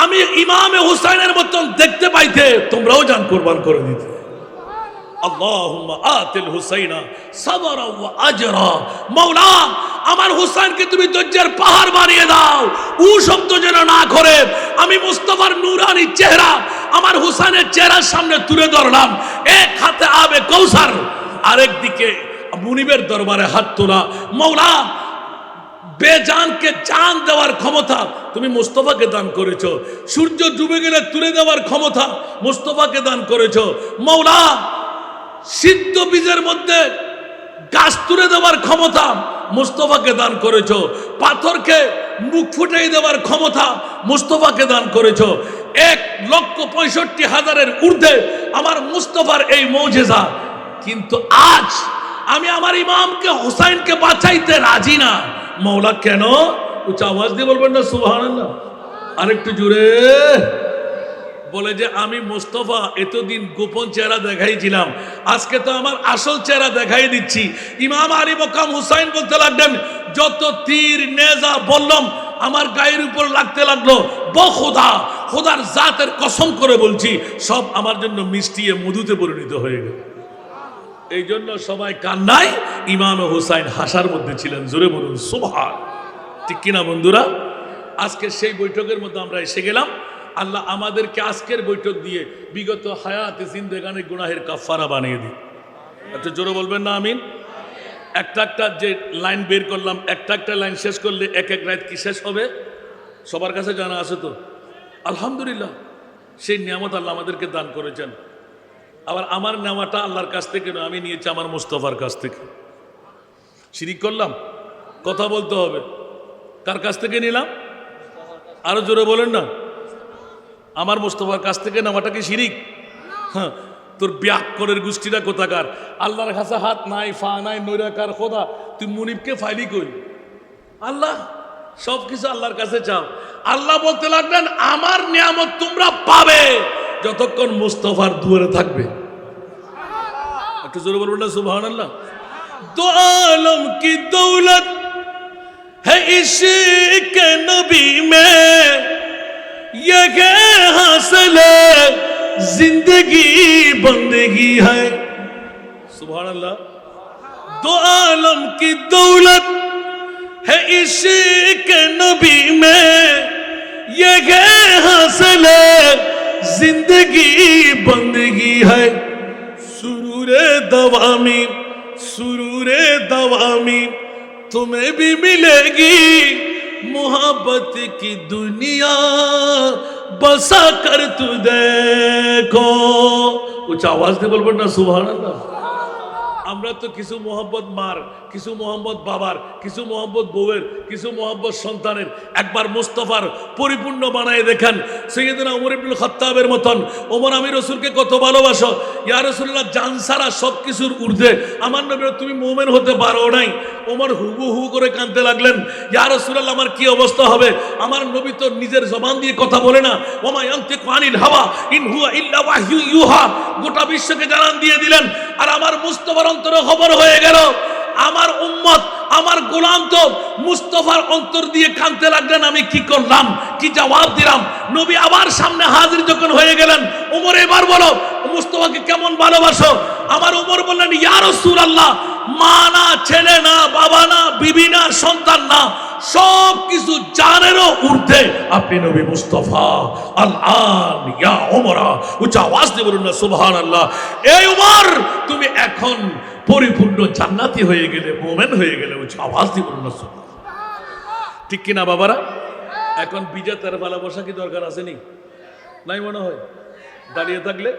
Speaker 1: আমি ইমামে হুসাইনের মতন দেখতে পাইতে, তোমরাও জান কোরবান করে দিতে। আল্লাহুম্মা আতিল হুসাইনা সাবরা ওয়া আজরা। মাওলা, আমার হুসাইনকে তুমি ধৈর্যের পাহাড় বানিয়ে দাও। ও শব্দ যেন না করে আমি মুস্তাফার নূরানি চেহারা আমার হুসাইনের চেহারার সামনে তুলে ধরলাম। এক হাতে আবে কৌসার, আরেক দিকে মুনিবের দরবারে হাত তোলা। মাওলা, বেজানকে জান দেওয়ার ক্ষমতা তুমি মুস্তাফাকে দান করেছো। সূর্য ডুবে গেলে তুলে দেওয়ার ক্ষমতা মুস্তাফাকে দান করেছো। মাওলা, সিদ্ধ বীজের মধ্যে গাছ তুলে দেওয়ার ক্ষমতা মুস্তাফাকে দান করেছো। পাথরকে মুখ ফুটিয়ে দেওয়ার ক্ষমতা মুস্তাফাকে দান করেছো। ১,৬৫,০০০ ঊর্ধ্বে আমার মুস্তাফার এই মুজিজা। কিন্তু আজ আমি আমার ইমামকে হুসাইনকে বাঁচাইতে রাজি না। মাওলা কেন? উচ্চ আওয়াজ দিয়ে বলবেন না সুবহানাল্লাহ। আরেকটু জোরে বলে যে আমি মুস্তাফা এতদিন গোপন চেহারা দেখাইছিলাম, আজকে তো আমার আসল চেহারা দেখাই দিচ্ছি। ইমাম আলী মকাম হুসাইন বলতে লাগলেন, যত তীর নেজা বললাম আমার গায়ের উপর লাগতে লাগলো, বখুদা, খোদার জাতের কসম করে বলছি, সব আমার জন্য মিষ্টিয়ে মধুতে পরিণত হয়ে গেল। এই জন্য সবাই কান্নায়, ইমাম হুসাইন হাসার মধ্যে ছিলেন। জোরে বলুন সুবহান। ঠিক কিনা বন্ধুরা? আজকে সেই বৈঠকের মধ্যে আমরা এসে গেলাম। আল্লাহ আমাদেরকে আজকের বৈঠক দিয়ে বিগত হায়াতে জিন্দেগানি গুনাহের কাফারা বানিয়ে দিন। একটু জোরে বলবেন না আমিন। একটা একটা যে লাইন বের করলাম, একটা একটা লাইন শেষ করলে এক এক রাত কি শেষ হবে সবার কাছে জানা আছে তো। আলহামদুলিল্লাহ, সেই নিয়ামত আল্লাহ আমাদেরকে দান করেছেন। আবার আমার নেওয়াটা আল্লাহর কাছ থেকে নয়, আমি নিয়েছি আমার মুস্তাফার কাছ থেকে। শিরিক করলাম? কথা বলতে হবে। কার কাছ থেকে নিলাম? আরো জোরে বলেন না। আমার মুস্তাফার কাছ থেকে নেওয়াটা কি শিরিক? হ্যাঁ। তোর ব্যাকরের গোষ্ঠীটা কোথাকার? আল্লাহর কাছে হাত নাই, ফা নাই, নৈরাকার খোদা, তুই মুনিবকে ফাইলি কই? আল্লাহ সব কিছু আল্লাহর কাছে চাও। আল্লাহ বলতে লাগলেন, আমার নিয়ামত তোমরা পাবে যতক্ষণ মুস্তাফার দুয়ারে থাকবে। একটু জোরে বলবেন না সুবহানাল্লাহ। দো আলম কি দৌলত है इश्क नबी में, ये हासिल जिंदगी बंदगी है। सुभान अल्लाह। दो आलम की दौलत है इश्क नबी में, ये हासिल जिंदगी बंदगी है। सुरूरे दवामी तुम्हें भी मिलेगी मोहब्बत की दुनिया बसा कर तू देखो। कुछ आवाज দিয়ে বলবেন না সুবহানাল্লাহ। আমরা তো কিছু মোহাম্মত মার, কিছু মোহাম্মত বাবার, কিছু মোহাম্মত বউয়ের, কিছু মোহাম্মত সন্তানের। একবার মুস্তাফার পরিপূর্ণ বানায় দেখেন সৈয়দনা ওমর ইবনুল খাত্তাবের মতন। ওমর, আমি রাসূলকে কত ভালোবাসো, ইয়া রাসূলুল্লাহ, জান সারা সব কিছুর ঊর্ধ্বে আমার নবী, তুমি মুমিন হতে পারো নাই। ওমর হু করে কাঁদতে লাগলেন, ইয়া রাসূলুল্লাহ, আমার কি অবস্থা হবে? আমার নবী তো নিজের জবান দিয়ে কথা বলে না, ওমা ইয়ানতিকু আনিল হাওয়া ইন হুয়া ইল্লা ওয়াহয়ু ইউহা, গোটা বিশ্বকে জানান দিয়ে দিলেন। আর আমার মুস্তাফার অন্তরে খবর হয়ে গেল, আমার উম্মত, আমার গোলাম তো মুস্তাফার অন্তর দিয়ে কাঁদতে লাগলেন, আমি কি করলাম, কি জবাব দিলাম? নবী আবার সামনে হাজির যখন হয়ে গেলেন, ওমর এবার বলো মুস্তাফাকে কেমন ভালোবাসো? আমার ওমর বললেন, ইয়া রাসূলুল্লাহ, মা না, ছেলে না, বাবা না, বিবি না, সন্তান না, সব কিছু জানেরও ঊর্ধ্বে আপনি নবী মুস্তাফা। আল-আন ইয়া ওমর, উচ্চ আওয়াজ দিয়ে বলুন না সুবহানাল্লাহ। এই ওমর, তুমি এখন পরিপূর্ণ জান্নাতি হয়ে গেলে, মুমিন হয়ে গেলে। উচ্চ আওয়াজ দিয়ে বলুন না সুবহানাল্লাহ। ঠিক কিনা বাবারা? এখন বিজেতার ভালোবাসা কি দরকার আছে নি? নাই মনে হয়? দাঁড়িয়ে থাকলে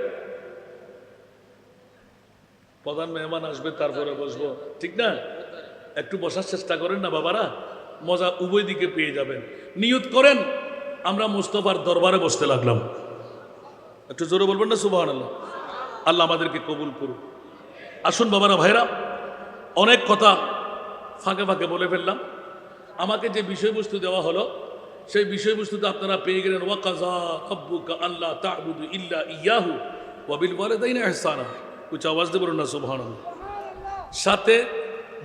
Speaker 1: প্রধান মেহমান আসবে, তারপরে বসবো, ঠিক না? একটু বসার চেষ্টা করেন না বাবারা, মজা উভয় দিকে পেয়ে যাবেন। নিয়ত করেন আমরা মুস্তাফার দরবারে বসতে লাগলাম। একটু জোরে বলবেন না সুবহানাল্লাহ। আল্লাহ আমাদেরকে কবুল করুন। আসুন বাবারা, ভাইরা, অনেক কথা ফাঁকে ফাঁকে বলে ফেললাম। আমাকে যে বিষয়বস্তু দেওয়া হলো সেই বিষয়বস্তুতে আপনারা পেয়ে গেলেন, ওয়াকাযা রাব্বুকা আল্লা তা'বুদু ইল্লা ইয়াহু ওয়া বিল ওয়ালিদাইনি ইহসানা। উচ্চ আওয়াজ দিয়ে বলুন না সুবহানাল্লাহ। সাথে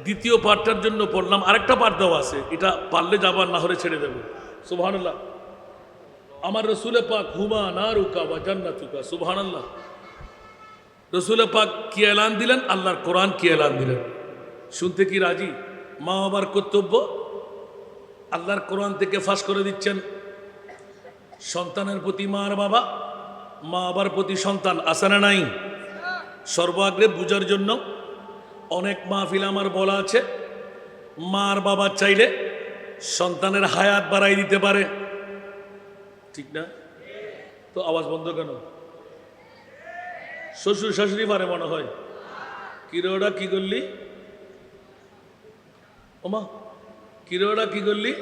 Speaker 1: দ্বিতীয় পার্টটার জন্য পড়লাম, আরেকটা পার্ট দেওয়া আছে, এটা পারলে যাবার, না হলে ছেড়ে দেবো। সুবহানাল্লাহ। আমার রসুলে পাক হুমা নারুকা ওয়া জান্নাতুকা। সুবহানাল্লাহ। রসুলে পাক কি এলান দিলেন? আল্লাহর কোরআন কি এলান দিলেন? শুনতে কি রাজি? মা বাবার কর্তব্য আল্লাহর কোরআন থেকে ফাঁস করে দিচ্ছেন। সন্তানের প্রতি মার বাবা, মা বাবার প্রতি সন্তান, আছে না নাই? সর্বাগ্রে বুঝার জন্য অনেক মাহফিল আমার বলা আছে, মার বাবা চাইলে সন্তানের হায়াত বাড়াই দিতে পারে, ঠিক না? তো আওয়াজ বন্ধ কেন? শ্বশুর শাশুড়ি পারে মনে হয়। কিরোড়া কি করলি? ওমা কিরোড়া কি করলি?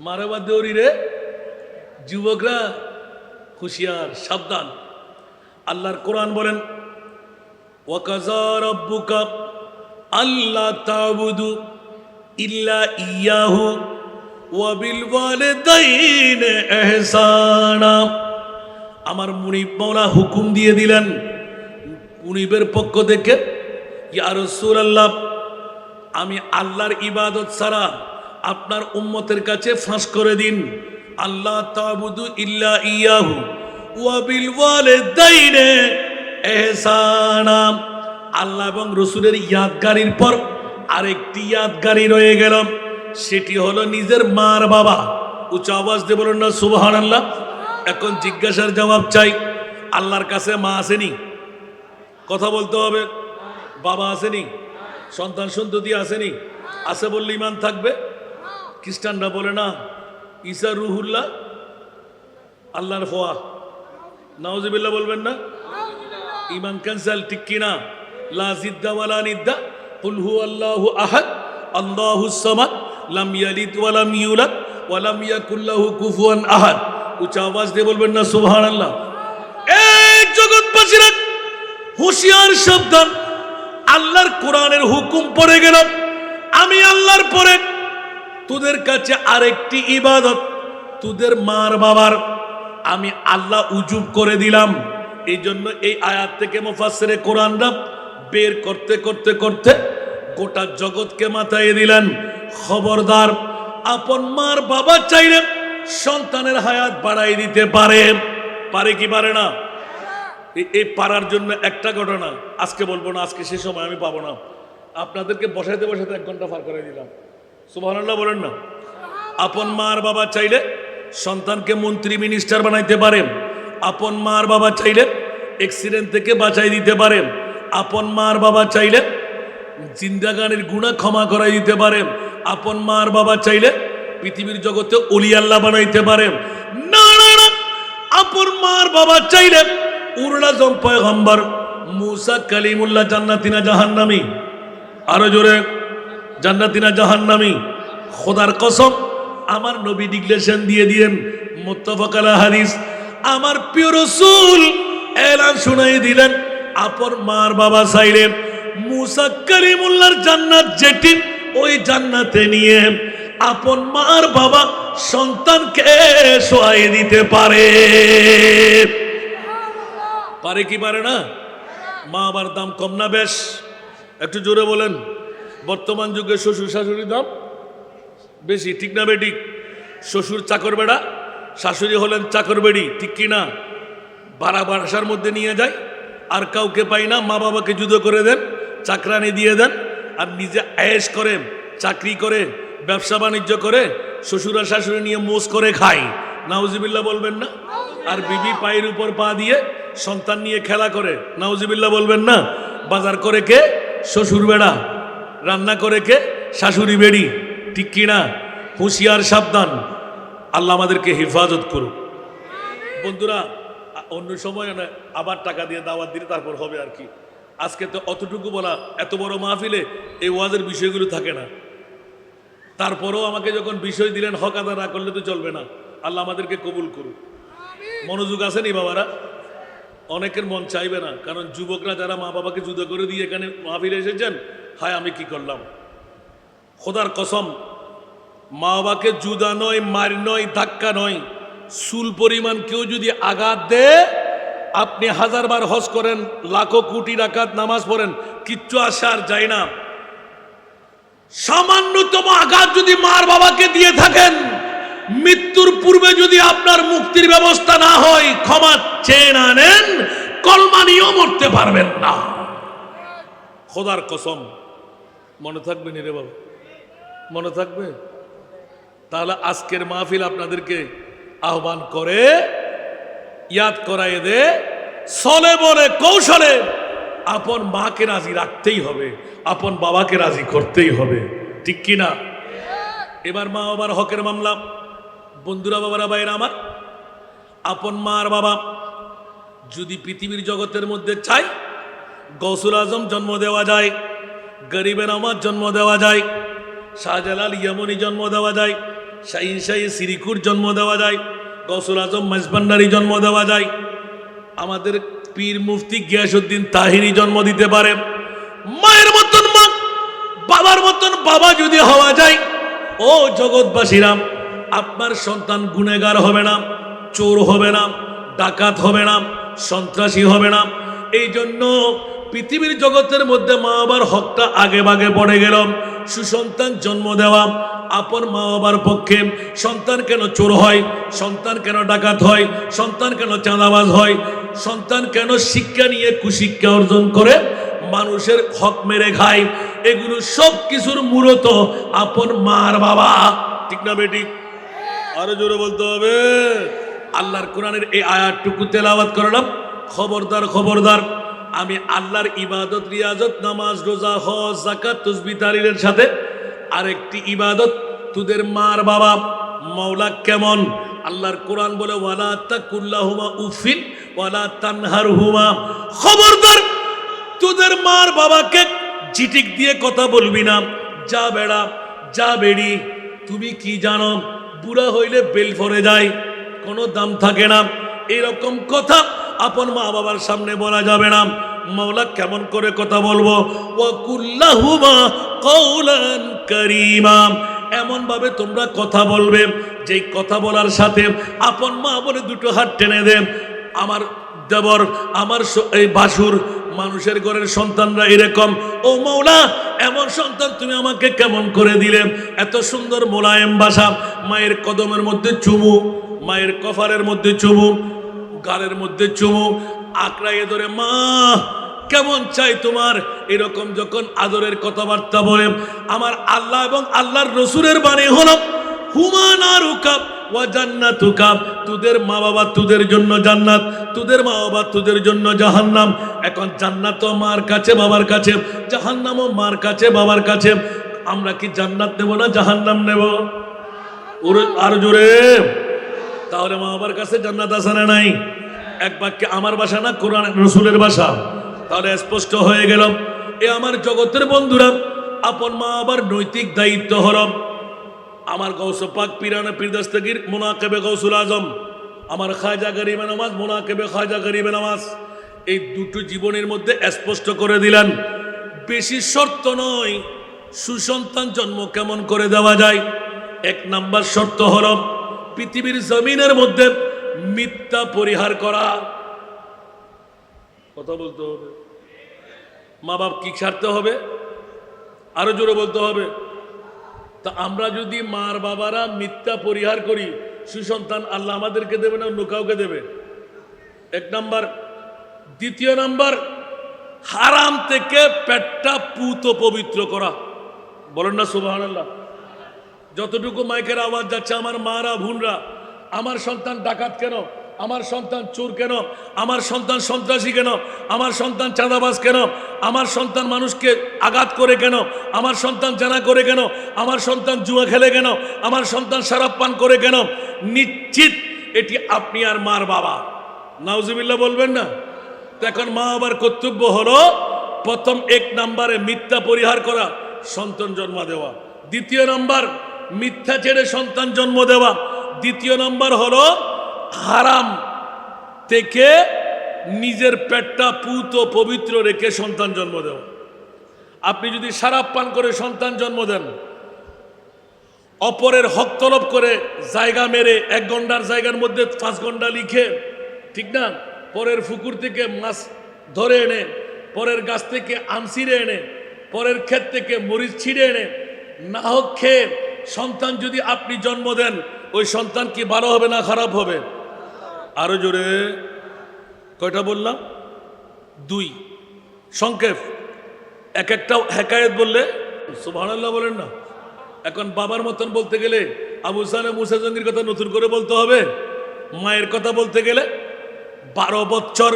Speaker 1: মারে বাদ দেওরি রে। যুবকরা হুঁশিয়ার, সাবধান। আল্লাহর কোরআন বলেন, ওয়াকাযা রাব্বুকা আল্লা তা'বুদু ইল্লা ইয়াহু ওয়া বিল ওয়ালিদাইনি ইহসানা। আমার মুনিব মাওলা হুকুম দিয়ে দিলেন মুনিবের পক্ষ থেকে, ইয়া রাসূলুল্লাহ, আমি আল্লাহর ইবাদত ছাড়া আপনার উম্মতের কাছে ফাঁস করে দিন, আল্লাহ তা'বুদু ইল্লা ইয়াহু ওয়া বিল ওয়ালিদাইনি ইহসানা। আল্লাহ এবং রসুলের ইয়াদগারির পর আরেকটি ইয়াদগারি রয়ে গেল, সেটি হলো নিজের মার বাবা। উচ্চ আওয়াজ দিয়ে বলুন না সুবহানাল্লাহ। এখন জিজ্ঞাসার জবাব চাই, আল্লাহর কাছে মা আসেনি? কথা বলতে হবে। বাবা আসেনি? সন্তান সন্ততি আসেনি? আছে বললে ইমান থাকবে? খ্রিস্টানরা বলে না ঈসা রুহুল্লাহ, আল্লাহর ফোয়া। নাউজুবিল্লাহ বলবেন না? ইমান ক্যান্সেল, ঠিক কিনা? লা জিদ্দা ওয়ালা নিদ্দা, কুল হুয়াল্লাহু আহাদ আল্লাহুস সামাদ লাম ইয়ালিদ ওয়া লাম ইউলাদ ওয়া লাম ইয়াকুল লাহু কুফুয়ান আহাদ। উচ্চ আওয়াজ দিয়ে বলবেন না সুবহানাল্লাহ। এই জগৎবাসীরা হুঁশিয়ার, সাবধান। আল্লাহর কোরআনের হুকুম পড়ে গেল, আমি আল্লাহর পরে তোদের কাছে আরেকটি ইবাদত, তোদের মার বাবার আমি আল্লাহ উজুব করে দিলাম। এই জন্য এই আয়াত থেকে মুফাসসিরে কোরআনরা বের করতে করতে করতে গোটা জগৎকে মাথায় দিলেন, খবরদার, আপন মার বাবা চাইলে সন্তানের হায়াত বাড়াই দিতে পারে। পারে কি পারে না? এই পারার জন্য একটা ঘটনা আজকে বলবো না, আজকে সে সময় আমি পাবো না। আপনাদেরকে বসাইতে বসাইতে 1 ঘন্টা পার করে দিলাম। সুবহানাল্লাহ বলেন না। আপন মার বাবা চাইলে সন্তানকে মন্ত্রী মিনিস্টার বানাইতে পারে। আপন মার বাবা চাইলে অ্যাক্সিডেন্ট থেকে বাঁচাই দিতে পারে। আপন মার বাবা চাইলে জিন্দাগানির গুনাহ ক্ষমা করাই দিতে পারে। আপন মার বাবা চাইলে পৃথিবীর জগতে ওলি আল্লাহ বানাইতে পারে না না না। আপন মার বাবা চাইলে উরুল আজম পয়গম্বর মুসা কালিমুল্লাহ জান্নাতি না জাহান্নামী? আরো জোরে, জান্নাতি না জাহান্নামী? খোদার কসম, আমার নবী ডিক্লেরেশন দিয়ে দিয়েন, মুত্তাফাক আলাইহি হাদিস। আমার প্রিয় রাসূল এলান শুনাই দিলেন, আপন মার বাবা চাইলে মুসা কালিমুল্লাহর জান্নাত যেটি, ওই জান্নাতে নিয়ে আপন মার বাবা সন্তানকে শোয়াই দিতে পারে। পারে কি পারে না? মা বাবার দাম কম না বেশ? একটু জোরে বলেন। বর্তমান যুগে শ্বশুর শাশুড়ির দাম বেশি, ঠিক না বেঠিক? শ্বশুর চাকর বেড়া, শাশুড়ি হলেন চাকর বেড়ি, ঠিক কি না? ভাড়া বাসার মধ্যে নিয়ে যায়, আর কাউকে পাই না, মা বাবাকে জুদো করে দেন, চাকরানি দিয়ে দেন, আর নিজে আয়েশ করে, চাকরি করে, ব্যবসা বাণিজ্য করে, শ্বশুর আর শাশুড়ি নিয়ে মোজ করে খায়। নাউজিবিল্লাহ বলবেন না? আর বিবি পায়ের উপর পা দিয়ে সন্তান নিয়ে খেলা করে। নাউজিবিল্লাহ বলবেন না? বাজার করে কে? শ্বশুর বেড়া। রান্না করে কে? শাশুড়ি বেড়ি, ঠিক কি না? হুঁশিয়ার, সাবধান। আল্লাহ আমাদেরকে হেফাজত করুক। বন্ধুরা, অন্য সময় না আবার টাকা দিয়ে দাওয়াত দিলে তারপর হবে আর কি। আজকে তো অতটুকু বলা, এত বড় মাহফিলে এই ওয়াজের বিষয়গুলো থাকে না। তারপরেও আমাকে যখন বিষয় দিলেন, হক আদা না করলে তো চলবে না। আল্লাহ আমাদেরকে কবুল করুক। মনোযোগ আছে নি বাবারা? অনেকের মন চাইবে না, কারণ যুবকরা যারা মা বাবাকে জুদা করে দিয়ে এখানে মাহফিলে এসেছেন, হায় আমি কি করলাম। খোদার কসম, মা বাবাকে জুদা নয়, মার নয়, ধাক্কা নয়, চুল পরিমাণ কেউ যদি আঘাত দেয়, আপনি 1000 বার হজ করেন, লাখো কোটি রাকাত নামাজ পড়েন, কিচ্ছু আসে আর যায় না। সামান্যতম আঘাত যদি মার বাবাকে দিয়ে থাকেন, মৃত্যুর পূর্বে যদি আপনার মুক্তির ব্যবস্থা না হয়, ক্ষমা চেয়ে না নেন, কলমা নিয়েও মরতে পারবেন না। খোদার কসম, মনে থাকবে নি রে বাবা? মনে থাকবে? তাহলে আজকের মাহফিল আপনাদেরকে আহ্বান করে, ইয়াদ করায় দে, চলে বলে কৌশলে আপন মাকে রাজি রাখতেই হবে, আপন বাবাকে রাজি করতেই হবে, ঠিক কি না? এবার মা বাবার হকের মামলা। বন্ধুরা, বাবারা, ভাইরা আমার, আপন মা আর বাবা যদি পৃথিবীর জগতের মধ্যে চাই, গৌসুল আজম জন্ম দেওয়া যায়, গরিবের আমার জন্ম দেওয়া যায়, শাহজালাল ইয়ামনি জন্ম দেওয়া যায়, শাহিন শাহী সিরিকুর জন্ম দেওয়া যায়, গৌসুল আজম মাইজভান্ডারি জন্ম দেওয়া যায়, আমাদের পীর মুফতি গিয়াসউদ্দিন তাহিরি জন্ম দিতে পারে। মায়ের মতন মা, বাবার মতন বাবা যদি হওয়া যায়, ও জগৎবাসীরা, আপনার সন্তান গুনেগার হবে না, চোর হবে না, ডাকাত হবে না, সন্ত্রাসী হবে না। এই জন্য পৃথিবীর জগতের মধ্যে মা বাবার হকটা আগে ভাগে পড়ে গেল। সুসন্তান জন্ম দেওয়া আপন মা বাবার পক্ষে। সন্তান কেন চোর হয়, সন্তান কেন ডাকাত হয়, সন্তান কেন চাঁদাবাজ হয়, সন্তান কেন শিক্ষা নিয়ে কুশিক্ষা অর্জন করে মানুষের হক মেরে খায়, এগুলো সব কিছুর মূলত আপন মার বাবা, ঠিক না বেঠিক? আরো জোরে বলতে হবে। আল্লাহর কোরআনের এই আয়াতটুকু তেলাওয়াত করলাম। খবরদার, খবরদার, আমি আল্লাহর ইবাদত, রিয়াজত, নামাজ, রোজা, হজ, যাকাত, তাসবিহ, তাহলিলের সাথে আরেকটি ইবাদত, তোদের মার বাবা মাওলা কেমন। আল্লাহর কোরআন বলে, ওয়ালা তাকুল্লাহুমা উফিন ওয়ালা তানহারহুমা। খবরদার, তোদের মার বাবাকে চিটিক দিয়ে কথা বলবি না। যা বেড়া, যা বেড়ি, তুমি কি জানো, বুড়া হইলে বেল ফরে যায়, কোনো দাম থাকে না, এরকম কথা আপন মা বাবার সামনে বলা যাবে না। মাওলা কেমন করে কথা বলবো, ওয়াকুল্লাহুমা কওলান কারীমা, এমন ভাবে তোমরা কথা বলবে যেই কথা বলার সাথে আপন মা বলে দুটো হাত টেনে দেন। আমার দেবর, আমার এই বাসুর, মানুষের ঘরের সন্তানরা এরকম, ও মাওলা এমন সন্তান তুমি আমাকে কেমন করে দিলে, এত সুন্দর মোলায়েম ভাষা, মায়ের কদমের মধ্যে চুমু, মায়ের কফারের মধ্যে চুমু, গালের মধ্যে চুমু, আঁকড়াইয়ে ধরে মা কেমন চাই তোমার, এরকম যখন আদরের কথাবার্তা বলে, আমার আল্লাহ এবং আল্লাহর রসুলের বাণী হলো, হুমা নারুকা ওয়া জান্নাতুকা, তোদের মা বাবা তোদের জন্য জান্নাত, তোদের মা বাবা তোদের জন্য জাহান্নাম। এখন জান্নাতও মার কাছে বাবার কাছে, জাহান্নামও মার কাছে বাবার কাছে। আমরা কি জান্নাত নেব না জাহান্নাম নেব? আর জোরে। তাহলে মা বাবার কাছে জান্নাত আছে না নাই? এক বাক্যে আমার ভাষা না, কোরআন রসুলের ভাষা। তাহলে স্পষ্ট হয়ে গেল, এ আমার জগতের বন্ধুরা, আপন মা বাবার নৈতিক দায়িত্ব হল আমার গৌসে পাক পীরানা পীর দস্তগীর মুনাকিবে গৌসুল আজম, আমার খাজা গরিবে নামাজ মুনাকিবে খাজা গরিবে নামাজ, এই দুটো জীবনের মধ্যে স্পষ্ট করে দিলেন বেশি শর্ত নয় সুসন্তান জন্ম কেমন করে দেওয়া যায়। এক নাম্বার শর্ত হল পৃথিবীর জমিনের মধ্যে মিথ্যা পরিহার করা। কথা বলতে হবে। মা বাপ কি ছাড়তে হবে? আরো জোরে বলতে হবে। তা আমরা যদি মার বাবারা মিথ্যা পরিহার করি, সুসন্তান আল্লাহ আমাদেরকে দেবে না অন্য কাউকে দেবে? এক নাম্বার। দ্বিতীয় নাম্বার, হারাম থেকে পেটটা পুত পবিত্র করা। বলেন না সুবহানাল্লাহ। যতটুকু মাইকের আওয়াজ যাচ্ছে, আমার মারা বোনরা, আমার সন্তান ডাকাত কেন, আমার সন্তান চোর কেন, আমার সন্তান সন্ত্রাসী কেন, আমার সন্তান চাঁদাবাজ কেন, আমার সন্তান মানুষকে আঘাত করে কেন, আমার সন্তান জানা করে কেন, আমার সন্তান জুয়া খেলে কেন, আমার সন্তান শরাব পান করে কেন? নিশ্চিত এটি আপনি আর মার বাবা। নাউজুবিল্লাহ বলবেন না? তো এখন মা বাবার কর্তব্য হলো প্রথম এক নাম্বারে মিথ্যা পরিহার করা, সন্তান জন্ম দেওয়া। দ্বিতীয় নাম্বার মিথ্যা ছেড়ে সন্তান জন্ম দেওয়া। দ্বিতীয় নাম্বার হলো হারাম থেকে নিজের পেটটা পুত পবিত্র রেখে সন্তান জন্ম দেওয়া। আপনি যদি শরাব পান করে সন্তান জন্ম দেন, অপরের হক তলব করে জায়গা মেরে 1 ঘন্টার জায়গার মধ্যে 5 ঘন্টা লিখে, ঠিক না, পরের পুকুর থেকে মাছ ধরে এনে, পরের গাছ থেকে আম ছিঁড়ে এনে, পরের ক্ষেত থেকে মরিচ ছিঁড়ে এনে না হোক খেয়ে সন্তান যদি আপনি জন্ম দেন, ওই সন্তান কি ভালো হবে না খারাপ হবে? আরো জোরে। কয়টা বললাম? 2। সংক্ষেপ। এক একটা হেকায়েত বললে সুবহানাল্লাহ বলেন না। এখন বাবার মতন বলতে গেলে আবু সালেহ মুসা জঙ্গির কথা নতুন করে বলতে হবে। মায়ের কথা বলতে গেলে 12 বছর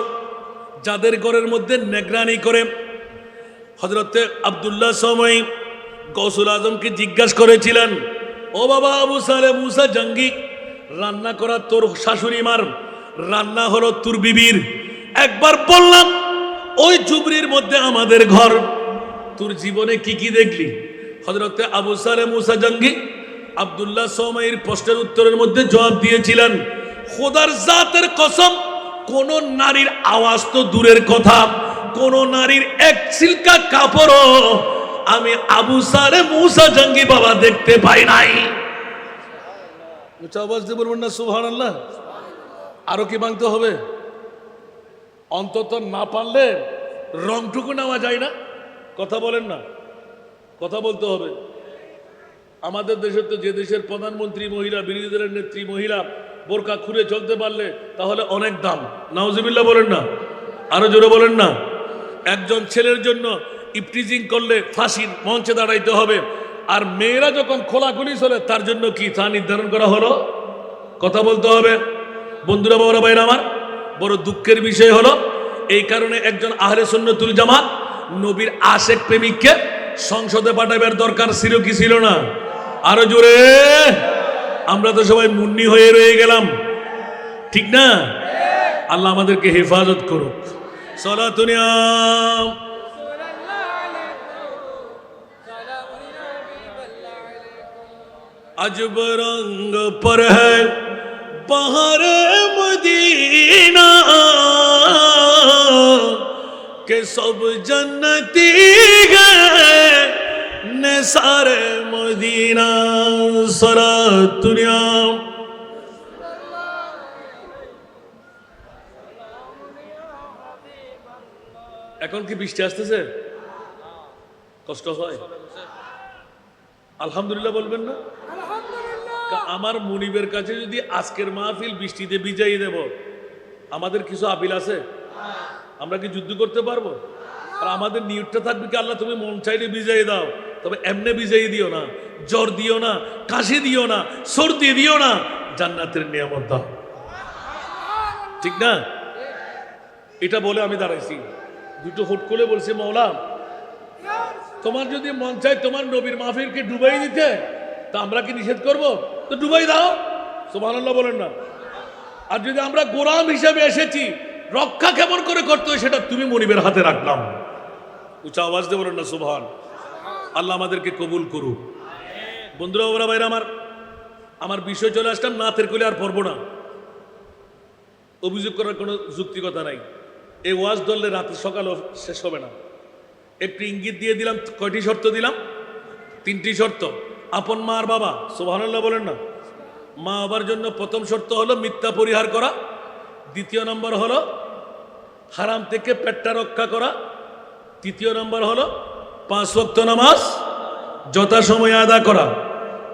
Speaker 1: যাদের ঘরের মধ্যে নেগরানি করে হযরতে আব্দুল্লাহ সময় গৌসুল আজমকে জিজ্ঞাসা করেছিলেন, ও বাবা আবু সালেহ মুসা জঙ্গি, রান্না করা তোর শাশুড়ি মার, রান্না হলো তোর বিবির। একবার বললাম ওই জুবরির মধ্যে আমাদের ঘর, তোর জীবনে কি কি দেখলি? হযরতে আবু সালেহ মুসা জঙ্গি আব্দুল্লাহ সময়ের প্রশ্নের উত্তরের মধ্যে জবাব দিয়েছিলেন, খোদার জাতের কসম, কোন নারীর আওয়াজ তো দূরের কথা, কোন নারীর এক সিল্কা কাপড়ও আমি আবু সালেহ মুসা জঙ্গি বাবা দেখতে পাই নাই। আওয়াজ দিয়ে বলবেন না সুবহানাল্লাহ? আরো কি ভাঙতে হবে? অন্তত না পারলে রংটুকু নেওয়া যায় না? কথা বলেন না, কথা বলতে হবে। আমাদের দেশে তো, যে দেশের প্রধানমন্ত্রী মহিলা, বিরোধী দলের নেত্রী মহিলা বোরকা খুলে চলতে পারলে তাহলে অনেক দাম। নাউজুবিল্লাহ বলেন না? আরো জোরে বলেন না? একজন ছেলের জন্য ইফটিজিং করলে ফাঁসির মঞ্চে দাঁড়াইতে হবে, আর মেয়েরা যখন খোলাখুলি চলে তার জন্য কি তা নির্ধারণ করা হলো? কথা বলতে হবে। বন্ধুরা, বাবারা, ভাইরা আমার, বড় দুঃখের বিষয় হলো এই কারণে একজন আহলে সুন্নাতুল জামাত নবীর আশেক প্রেমিককে সংসদে পাঠাবার দরকার ছিল কি ছিল না? আরো জোরে। আমরা তো সবাই মুন্নি হয়ে রয়ে গেলাম, ঠিক না? আল্লাহ আমাদেরকে হেফাজত করুক। সালাতুনিয়া अजब रंग पर है बहार मदीना के सब जन्नती गए निसारे मदीना सारा दुनिया। এখন কি বৃষ্টি আসতেছে? কষ্ট হয়? আলহামদুলিল্লাহ বলবেন না? আমার মুনিবের কাছে যদি আজকের মাহফিল বৃষ্টিতে ভিজাই দেব, আমাদের কিছু আপিল আছে? আমরা কি যুদ্ধ করতে পারবো? আর আমাদের নিয়তটা থাকবে কি, আল্লাহ তুমি মন চাইলে ভিজাই দাও, তবে এমনি ভিজাই দিও না, জ্বর দিও না, কাশি দিও না, সর্দি দিও না, জান্নাতের নিয়ামত দাও। ঠিক না? এটা বলে আমি দাঁড়াইছি, দুটো হুট করে বলছি, মৌলা তোমার যদি মন চায় তোমার নবীর মাহফিলকে ডুবাই দিতে, তা আমরা কি নিষেধ করব? তো ডুবাই দাও, সুবহানাল্লাহ বলেন না। আর যদি আমরা গোলাম হিসেবে এসেছি, রক্ষা কেমন করে করতে হয় সেটা তুমি মনিবের হাতে রাখলাম। উঁচা আওয়াজ দিয়ে বলেন না সুবহান। আল্লাহ আমাদেরকে কবুল করুক। বন্ধুরা, ওরা ভাইরা আমার বিষয় চলে আসলাম, নাতের কলে আর পড়বো না, অভিযোগ করার কোনো যুক্তিকতা নাই। এই ওয়াজ ধরলে রাতে সকালও শেষ হবে না। একটু ইঙ্গিত দিয়ে দিলাম, কয়টি শর্ত দিলাম? 3টি শর্ত। আপন মা আর বাবা, সুবহানাল্লাহ বলেন না। মা বাবার জন্য প্রথম শর্ত হলো মিথ্যা পরিহার করা, দ্বিতীয় নম্বর হলো হারাম থেকে পেটটা রক্ষা করা, তৃতীয় নম্বর হলো 5 ওয়াক্ত নামাজ যথাসময়ে আদা করা।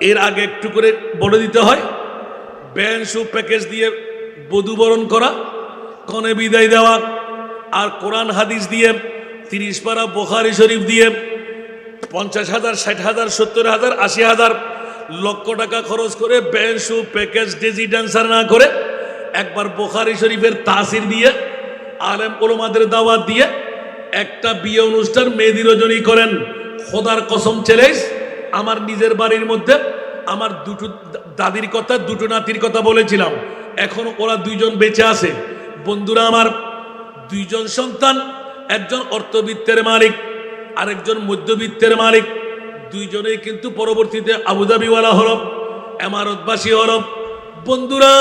Speaker 1: এর আগে একটু করে বলে দিতে হয়, ব্যান শু প্যাকেজ দিয়ে বধূ বরণ করা, কনে বিদায় দেওয়া, আর কোরআন হাদিস দিয়ে 30 পারা বুখারী শরীফ দিয়ে 50,000, 60,000, 70,000, 80,000 লক্ষ টাকা খরচ করে ব্যান শু প্যাকেজ ডেজি ড্যান্সার না করে একবার বুখারী শরীফের তাসির দিয়ে আলেম ওলামাদের দাওয়াত দিয়ে একটা বিয়ে অনুষ্ঠান মেহেদি রজনী করেন। খোদার কসম চ্যালেঞ্জ, আমার নিজের বাড়ির মধ্যে আমার 2টো দাদির কথা, 2টো নাতির কথা বলেছিলাম, এখন ওরা 2জন বেঁচে আছে। বন্ধুরা আমার, 2জন সন্তান, একজন অর্থবিত্তের মালিক, আরেকজন মধ্যবিত্তের মালিক। 2জনেই কিন্তু পরবর্তীতে আবুধাবিওয়ালা হল, এমারতবাসী হল। বন্ধুরা,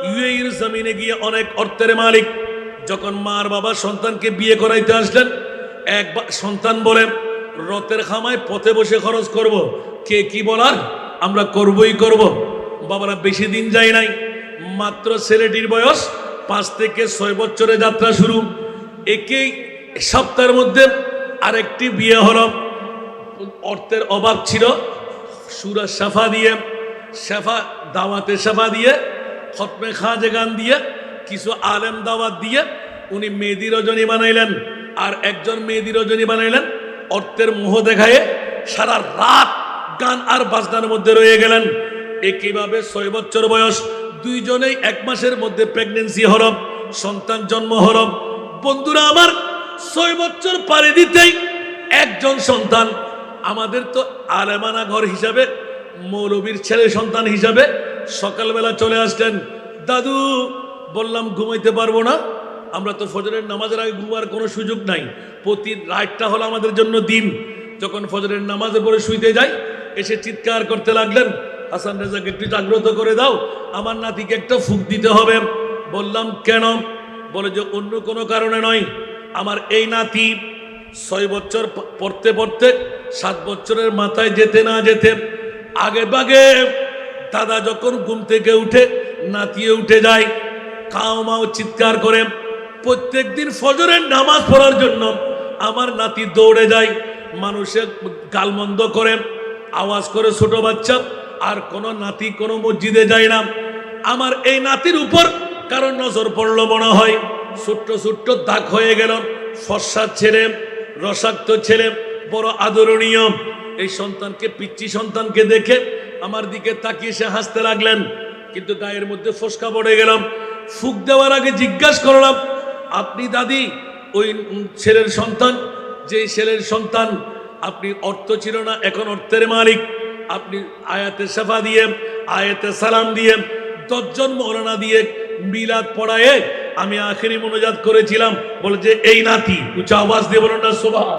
Speaker 1: ইউএইর জমিনে গিয়ে অনেক অর্থের মালিক। যখন মার বাবা সন্তানকে বিয়ে করাইতে আসলেন, এক সন্তান বলে রথের খামায় পথে বসে খরচ করব। কে কি বলার, আমরা করবই করব। বাবারা বেশি দিন যায় নাই, মাত্র ছেলেটির বয়স 5 থেকে 6 বছরে যাত্রা শুরু। একই সপ্তাহের মধ্যে আরেকটি বিয়ে হলো। অর্থের অভাব ছিল, সুরা সাফা দিয়ে, সাফা দাওয়াতে সাফা দিয়ে, খতমে খাজেগান দিয়ে, কিছু আলেম দাওয়াত দিয়ে উনি মেহেদি রজনী বানাইলেন। আর একজন মেহেদি রজনী বানাইলেন, অর্থের মোহ দেখায়ে সারা রাত গান আর বাজনার মধ্যে রয়ে গেলেন। একইভাবে 6 বছর বয়স, 2জনেই 1 মাসের মধ্যে প্রেগনেন্সি হলো, সন্তান জন্ম হলো। বন্ধুরা আমার, 6 বছর পাড়ি দিতেই একজন সন্তান। আমাদের তো আলেমানা ঘর হিসাবে, মৌলবীর ছেলে সন্তান হিসাবে সকালবেলা চলে আসলেন। দাদু, বললাম ঘুমাইতে পারবো না, আমরা তো ফজরের নামাজের আগে ঘুমার কোনো সুযোগ নাই। প্রতি রাতটা হলো আমাদের জন্য দিন। যখন ফজরের নামাজের পরে শুইতে যাই, এসে চিৎকার করতে লাগলেন, হাসান রেজাকে একটু জাগ্রত করে দাও, আমার নাতিকে একটা ফুঁক দিতে হবে। বললাম কেন? বলে যে অন্য কোনো কারণে নয়, আমার এই নাতি 6 বছর পড়তে পড়তে 7 বছরের মাথায় যেতে না যেতে আগে বাগে দাদা যখন ঘুম থেকে উঠে নাতিয়ে উঠে যায়, কাউ মাও চিৎকার করে। প্রত্যেক দিন ফজরের নামাজ পড়ার জন্য আমার নাতি দৌড়ে যায়, মানুষের গালমন্দ করে, আওয়াজ করে ছোট বাচ্চা। আর কোনো নাতি কোনো মসজিদে যায় না। আমার এই নাতির উপর কারণ নজর পড়লো মনে হয়, ছোট্ট ছোট্ট দাগ হয়ে গেল। ফর্সা ছেলে, রসাক্ত ছেলে, বড় আদরণীয়। এই সন্তানকে, পিচ্চি সন্তানকে দেখে আমার দিকে তাকিয়ে সে হাসতে লাগলেন, কিন্তু গায়ের মধ্যে ফসকা পড়ে গেলাম। ফুক দেওয়ার আগে জিজ্ঞাসা করলাম, আপনি দাদি ওই ছেলের সন্তান? যে ছেলের সন্তান, আপনি অর্থ ছিল না, এখন অর্থের মালিক। আপনি আয়াতে সাফা দিয়ে, আয়াতে সালাম দিয়ে, 10 জন মৌলানা দিয়ে মিলাদ পড়ায়ে আমি আখেরি মোনাজাত করেছিলাম। বলে যে এই নাতি, উচ্চ আওয়াজ দিয়ে বলুন না সুবহান।